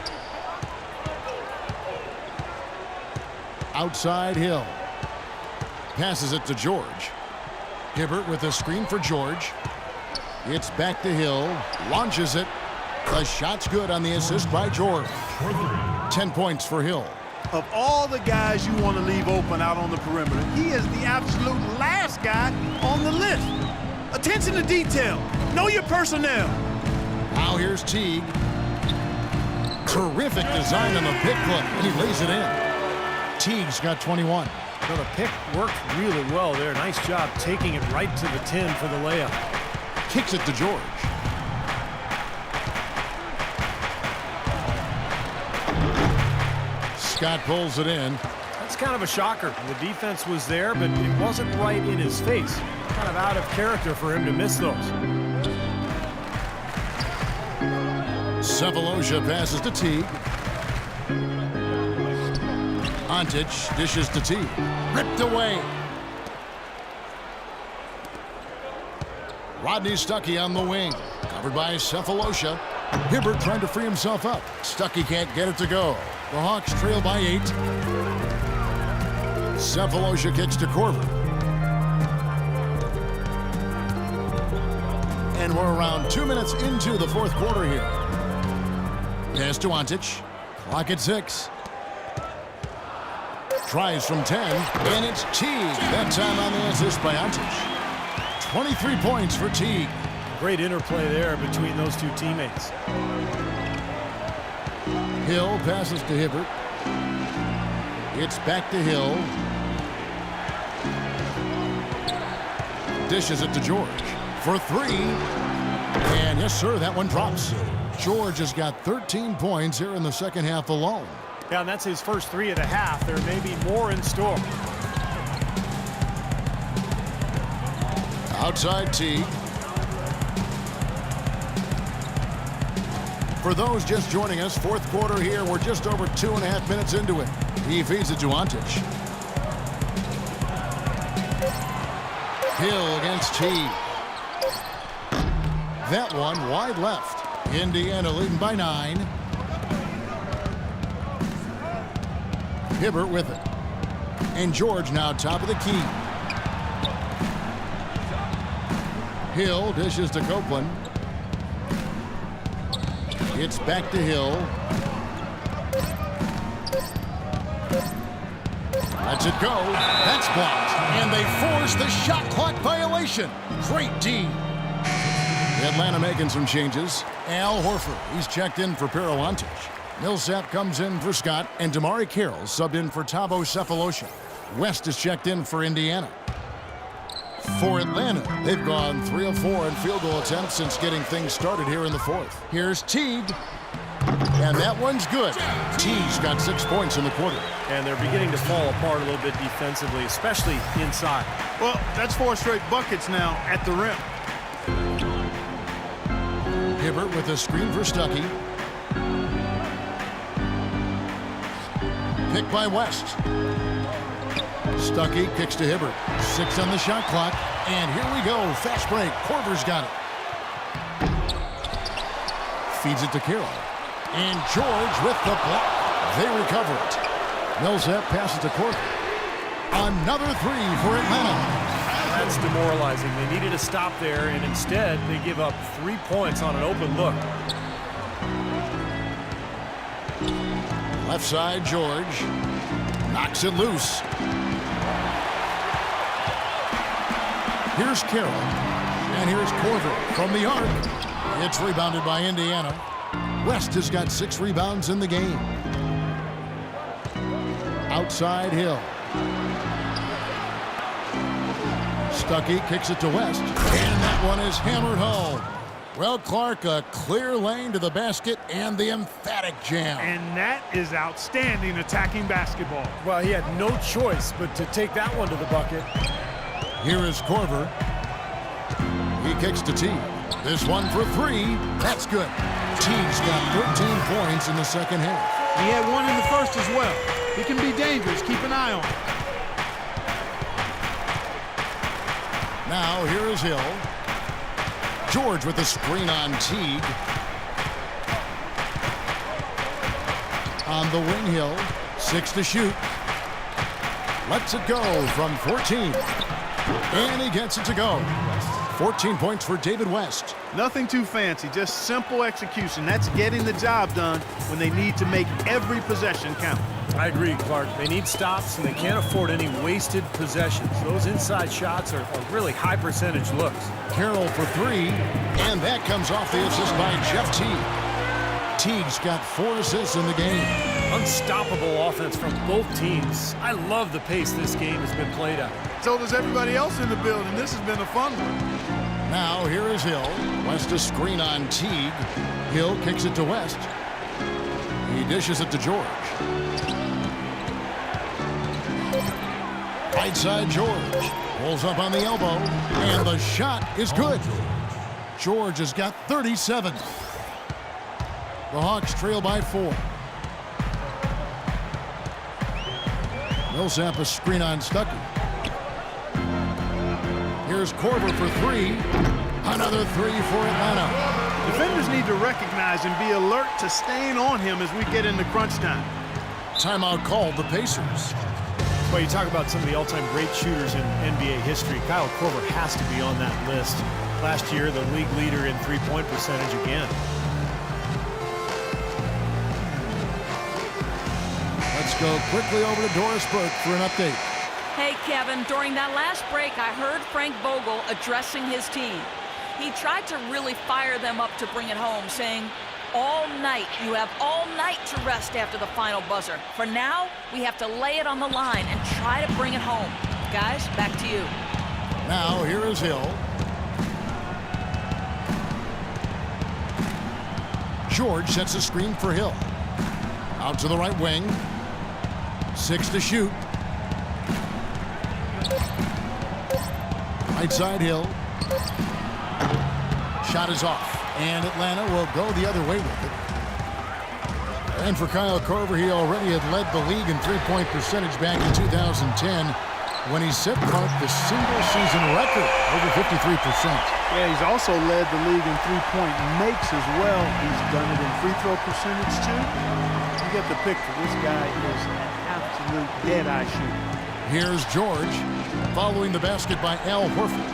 Outside Hill. Passes it to George. Hibbert with a screen for George. It's back to Hill. Launches it. The shot's good on the assist by George. 10 points for Hill. Of all the guys you want to leave open out on the perimeter, he is the absolute last guy on the list. Attention to detail. Know your personnel. Now here's Teague. Terrific design on the pick look, and he lays it in. Teague's got 21. So the pick worked really well there. Nice job taking it right to the 10 for the layup. Kicks it to George. Scott pulls it in. That's kind of a shocker. The defense was there, but it wasn't right in his face. Kind of out of character for him to miss those. Cephalosha passes to Teague. Antic dishes to Teague. Ripped away. Rodney Stuckey on the wing. Covered by Cephalosha. Hibbert trying to free himself up. Stuckey can't get it to go. The Hawks trail by 8. Cephalosha kicks to Korver. And we're around 2 minutes into the fourth quarter here. Pass to Antic. Clock at 6. Tries from 10, and it's Teague. That time on the assist by Antic. 23 points for Teague. Great interplay there between those two teammates. Hill passes to Hibbert. It's back to Hill. Dishes it to George for 3. And yes, sir, that one drops. George has got 13 points here in the second half alone. Yeah, and that's his first 3 of the half. There may be more in store. Outside Teague. For those just joining us, fourth quarter here. We're just over 2.5 minutes into it. He feeds it to Antic. Hill against Teague. That one wide left. Indiana leading by 9. Hibbert with it. And George now top of the key. Hill dishes to Copeland. It's back to Hill. Lets it go. That's blocked. And they force the shot clock violation. Great D. Atlanta making some changes. Al Horford, he's checked in for Paralantic. Millsap comes in for Scott, and Damari Carroll subbed in for Thabo Sefolosha. West is checked in for Indiana. For Atlanta, they've gone 3 of 4 in field goal attempts since getting things started here in the fourth. Here's Teague, and that one's good. Teague's got 6 points in the quarter. And they're beginning to fall apart a little bit defensively, especially inside. Well, that's 4 straight buckets now at the rim. Hibbert with a screen for Stuckey. Picked by West. Stuckey kicks to Hibbert. 6 on the shot clock. And here we go. Fast break. Korver's got it. Feeds it to Carroll. And George with the block. They recover it. Millsap passes to Korver. Another 3 for Atlanta. That's demoralizing. They needed to stop there, and instead they give up 3 points on an open look. Left side, George. Knocks it loose. Here's Carroll. And here's Korver from the arc. It's rebounded by Indiana. West has got 6 rebounds in the game. Outside Hill. Stuckey kicks it to West. And that one is hammered home. Well, Clark, a clear lane to the basket and the emphatic jam. And that is outstanding attacking basketball. Well, he had no choice but to take that one to the bucket. Here is Korver. He kicks to Teague. This one for 3. That's good. Teague's got 13 points in the second half. He had 1 in the first as well. He can be dangerous. Keep an eye on him. Now here is Hill. George with the screen on Teague. On the wing, Hill. 6 to shoot. Lets it go from 14. And he gets it to go. 14 points for David West. Nothing too fancy, just simple execution. That's getting the job done when they need to make every possession count. I agree, Clark. They need stops, and they can't afford any wasted possessions. Those inside shots are really high percentage looks. Carroll for 3, and that comes off the assist by Jeff Teague. Teague's got 4 assists in the game. Unstoppable offense from both teams. I love the pace this game has been played at. So does everybody else in the building. This has been a fun one. Now here is Hill. West a screen on Teague. Hill kicks it to West. He dishes it to George. Right side George. Pulls up on the elbow. And the shot is good. George has got 37. The Hawks trail by 4. Millsap a screen on Stuckey. Here's Korver for 3. Another 3 for Atlanta. Defenders need to recognize and be alert to staying on him as we get into crunch time. Timeout called the Pacers. Well, you talk about some of the all-time great shooters in NBA history. Kyle Korver has to be on that list. Last year, the league leader in three-point percentage again. Let's go quickly over to Doris Burke for an update. Hey, Kevin, during that last break, I heard Frank Vogel addressing his team. He tried to really fire them up to bring it home, saying, all night, you have all night to rest after the final buzzer. For now, we have to lay it on the line and try to bring it home. Guys, back to you. Now, here is Hill. George sets a screen for Hill. Out to the right wing. 6 to shoot. Right side Hill. Shot is off. And Atlanta will go the other way with it. And for Kyle Korver, he already had led the league in three-point percentage back in 2010 when he set Clark the single-season record, over 53%. Yeah, he's also led the league in three-point makes as well. He's done it in free throw percentage too. You get the picture. This guy is an absolute dead-eye shooter. Here's George, following the basket by Al Horford.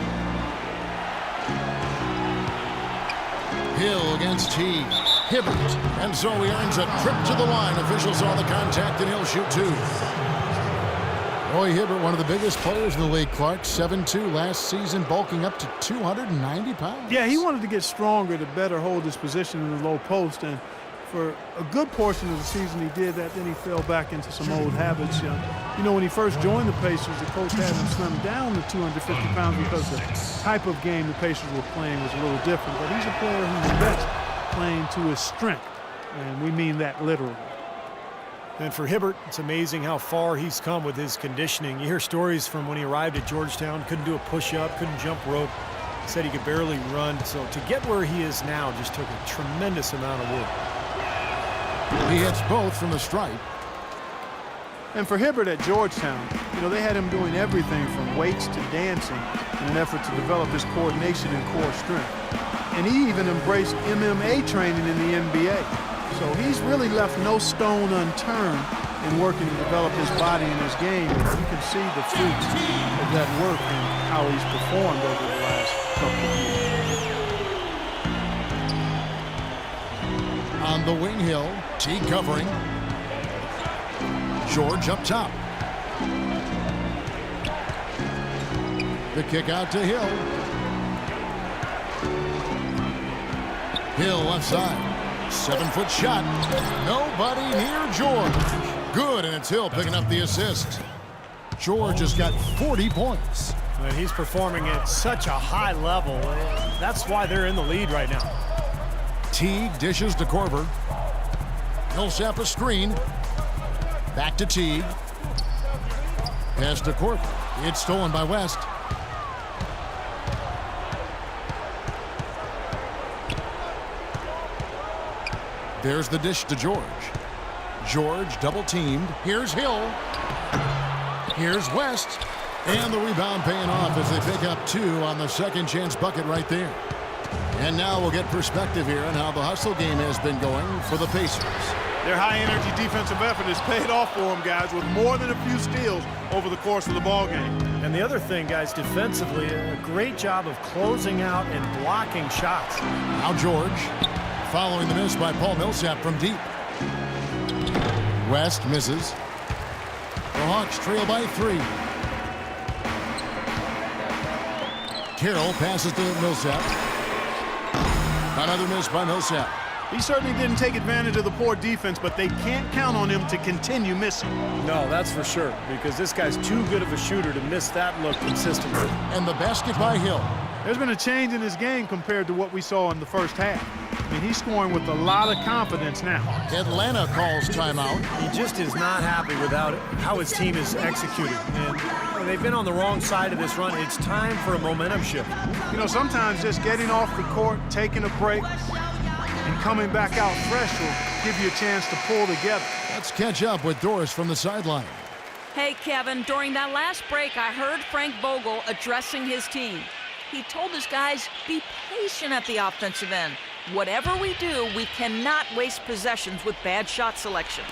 Hill against Teague. Hibbert. And so he earns a trip to the line. Officials saw the contact, and he'll shoot two. Roy Hibbert, one of the biggest players in the league, Clark, 7'2" last season, bulking up to 290 pounds. Yeah, he wanted to get stronger to better hold his position in the low post, and for a good portion of the season he did that. Then he fell back into some old habits. You know, when he first joined the Pacers, the coach had him slim down to 250 pounds because the type of game the Pacers were playing was a little different. But he's a player who's best playing to his strength, and we mean that literally. And for Hibbert, it's amazing how far he's come with his conditioning. You hear stories from when he arrived at Georgetown, couldn't do a push-up, couldn't jump rope, said he could barely run. So to get where he is now just took a tremendous amount of work. He hits both from the stripe. And for Hibbert at Georgetown, you know, they had him doing everything from weights to dancing in an effort to develop his coordination and core strength. And he even embraced MMA training in the NBA. So he's really left no stone unturned in working to develop his body and his game. And you can see the fruits of that work and how he's performed over the last couple of years. On the wing, Hill. Teague covering. George up top. The kick out to Hill. Hill left side. 7-foot shot. Nobody near George. Good, and it's Hill picking up the assist. George has got 40 points. And he's performing at such a high level. That's why they're in the lead right now. Teague dishes to Korver. Millsap a screen. Back to Teague. Pass to Korver. It's stolen by West. There's the dish to George. George double teamed. Here's Hill. Here's West. And the rebound paying off as they pick up two on the second chance bucket right there. And now we'll get perspective here on how the hustle game has been going for the Pacers. Their high-energy defensive effort has paid off for them, guys, with more than a few steals over the course of the ball game. And the other thing, guys, defensively, a great job of closing out and blocking shots. Now George, following the miss by Paul Millsap from deep. West misses. The Hawks trail by 3. Carroll passes to Millsap. Another miss by Millsap. He certainly didn't take advantage of the poor defense, but they can't count on him to continue missing. No, that's for sure, because this guy's too good of a shooter to miss that look consistently. And the basket by Hill. There's been a change in his game compared to what we saw in the first half. I mean, he's scoring with a lot of confidence now. Atlanta calls timeout. He just is not happy with how his team is executing. And they've been on the wrong side of this run. It's time for a momentum shift. You know, sometimes just getting off the court, taking a break, and coming back out fresh will give you a chance to pull together. Let's catch up with Doris from the sideline. Hey, Kevin, during that last break, I heard Frank Vogel addressing his team. He told his guys, be patient at the offensive end. Whatever we do, we cannot waste possessions with bad shot selection.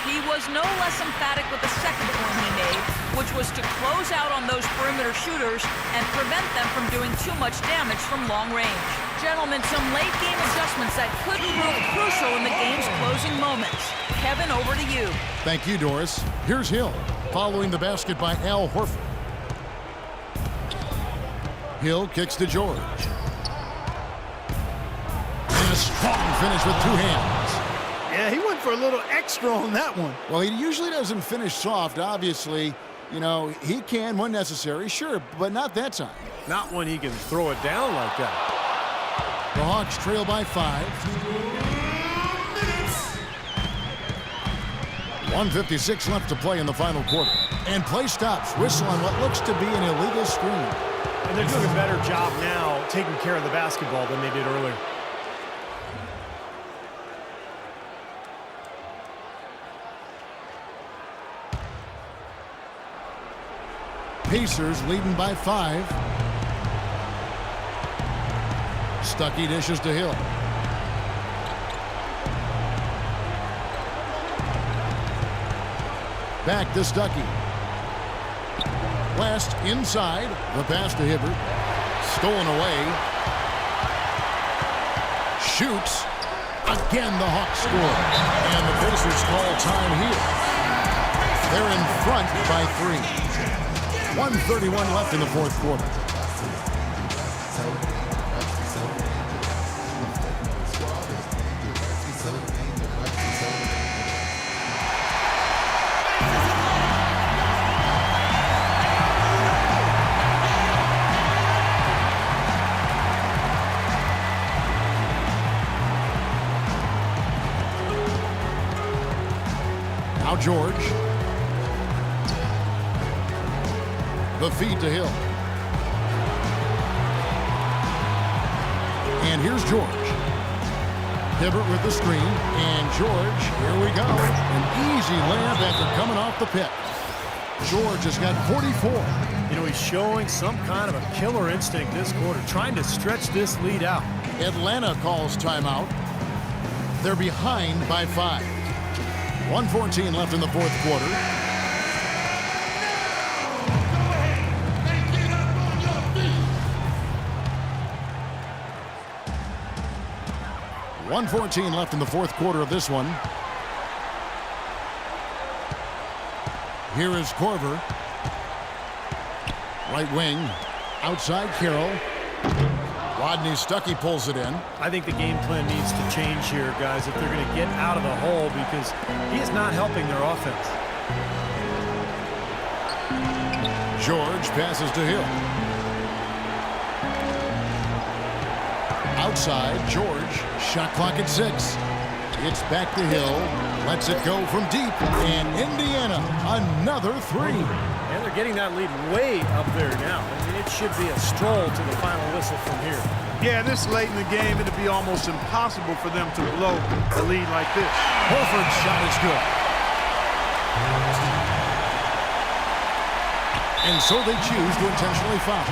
He was no less emphatic with the second point he made, which was to close out on those perimeter shooters and prevent them from doing too much damage from long range. Gentlemen, some late game adjustments that could prove crucial in the game's closing moments. Kevin, over to you. Thank you, Doris. Here's Hill, following the basket by Al Horford. Hill kicks to George. And a strong finish with 2 hands. Yeah, he went for a little extra on that one. Well, he usually doesn't finish soft, obviously. You know, he can when necessary, sure, but not that time. Not when he can throw it down like that. The Hawks trail by 5. 1:56 left to play in the final quarter. And play stops. Whistle on what looks to be an illegal screen. And they're doing a better job now taking care of the basketball than they did earlier. Pacers leading by 5. Stuckey dishes to Hill. Back to Stuckey. West inside. The pass to Hibbert. Stolen away. Shoots. Again, the Hawks score. And the Pacers call time here. They're in front by 3. 1:31 left in the fourth quarter. Now George. The feed to Hill. And here's George. Hibbert with the screen. And George, here we go. An easy layup after coming off the pick. George has got 44. You know, he's showing some kind of a killer instinct this quarter, trying to stretch this lead out. Atlanta calls timeout. They're behind by 5. 1:14 left in the fourth quarter. .114 left in the fourth quarter of this one. Here is Korver. Right wing. Outside Carroll. Rodney Stuckey pulls it in. I think the game plan needs to change here, guys, if they're going to get out of the hole, because he is not helping their offense. George passes to Hill. Outside, George. Shot clock at 6. It's back to Hill. Lets it go from deep. And Indiana, another 3. And they're getting that lead way up there now. I mean, it should be a stroll to the final whistle from here. Yeah, this late in the game, it'd be almost impossible for them to blow a lead like this. Horford's shot is good. And so they choose to intentionally foul.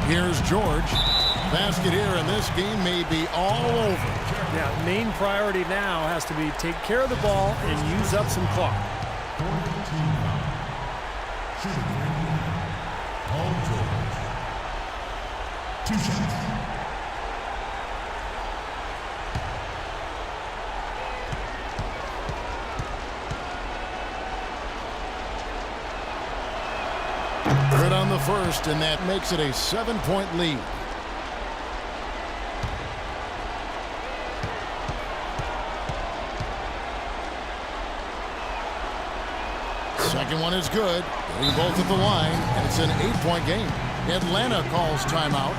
Here's George. Basket here, and this game may be all over. Yeah, main priority now has to be take care of the ball and use up some clock. Paul George. 2 shots. Good on the first, and that makes it a 7-point lead. Second one is good. Getting both at the line, and it's an 8-point game. Atlanta calls timeout.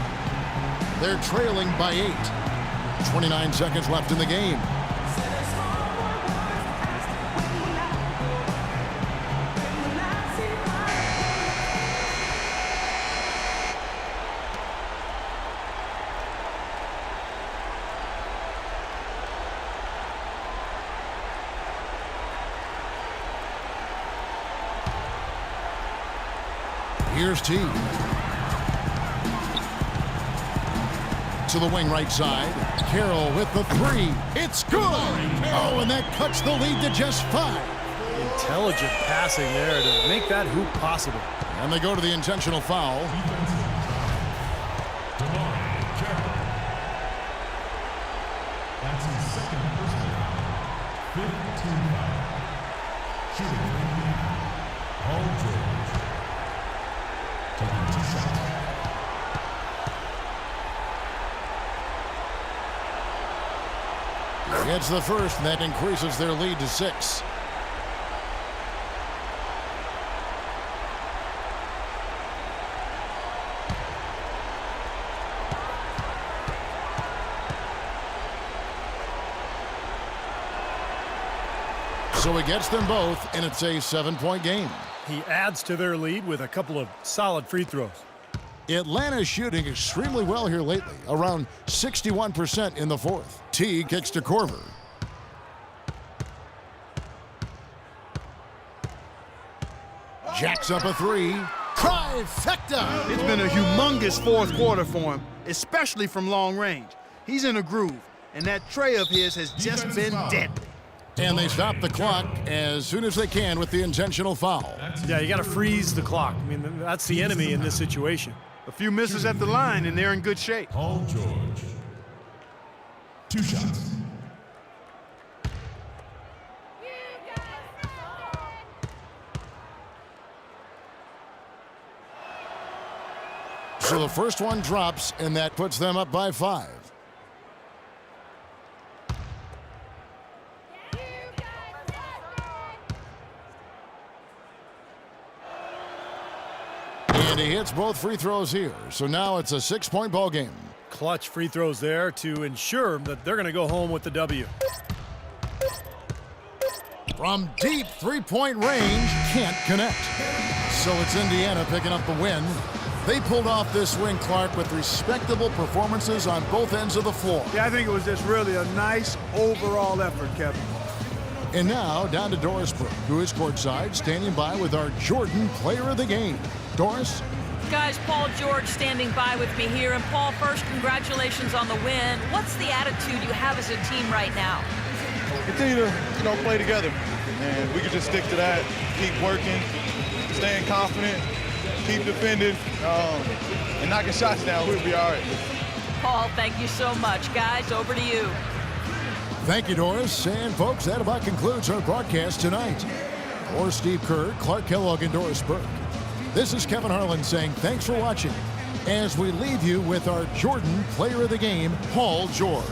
They're trailing by 8. 29 seconds left in the game. Here's T. To the wing right side. Carroll with the 3. It's good! Oh, and that cuts the lead to just 5. Intelligent passing there to make that hoop possible. And they go to the intentional foul. That's his second personal foul. 15 foul. Shooting. Paul George. Taking 2 shots. Gets the first, and that increases their lead to 6. So he gets them both, and it's a 7-point game. He adds to their lead with a couple of solid free throws. Atlanta's shooting extremely well here lately, around 61% in the fourth. T kicks to Korver. Jacks up a 3. Trifecta! It's been a humongous fourth quarter for him. especially from long range. He's in a groove, and that tray of his has just been deadly. And they stop the clock as soon as they can with the intentional foul. Yeah, you got to freeze the clock. I mean, that's the enemy in this situation. A few misses at the line, and they're in good shape. Paul George. 2 shots. So the first one drops, and that puts them up by 5. And he hits both free throws here. So now it's a 6-point ball game. Clutch free throws there to ensure that they're going to go home with the W. From deep three-point range, can't connect. So it's Indiana picking up the win. They pulled off this win, Clark, with respectable performances on both ends of the floor. Yeah, I think it was just really a nice overall effort, Kevin. And now down to Doris Burke, who is courtside, standing by with our Jordan Player of the Game. Doris? Guys, Paul George standing by with me here. And Paul, first, congratulations on the win. What's the attitude you have as a team right now? Continue to, play together. And we can just stick to that, keep working, staying confident, keep defending, and knocking shots down. We'll be all right. Paul, thank you so much. Guys, over to you. Thank you, Doris. And, folks, that about concludes our broadcast tonight. For Steve Kerr, Clark Kellogg, and Doris Burke, this is Kevin Harlan saying thanks for watching as we leave you with our Jordan Player of the Game, Paul George.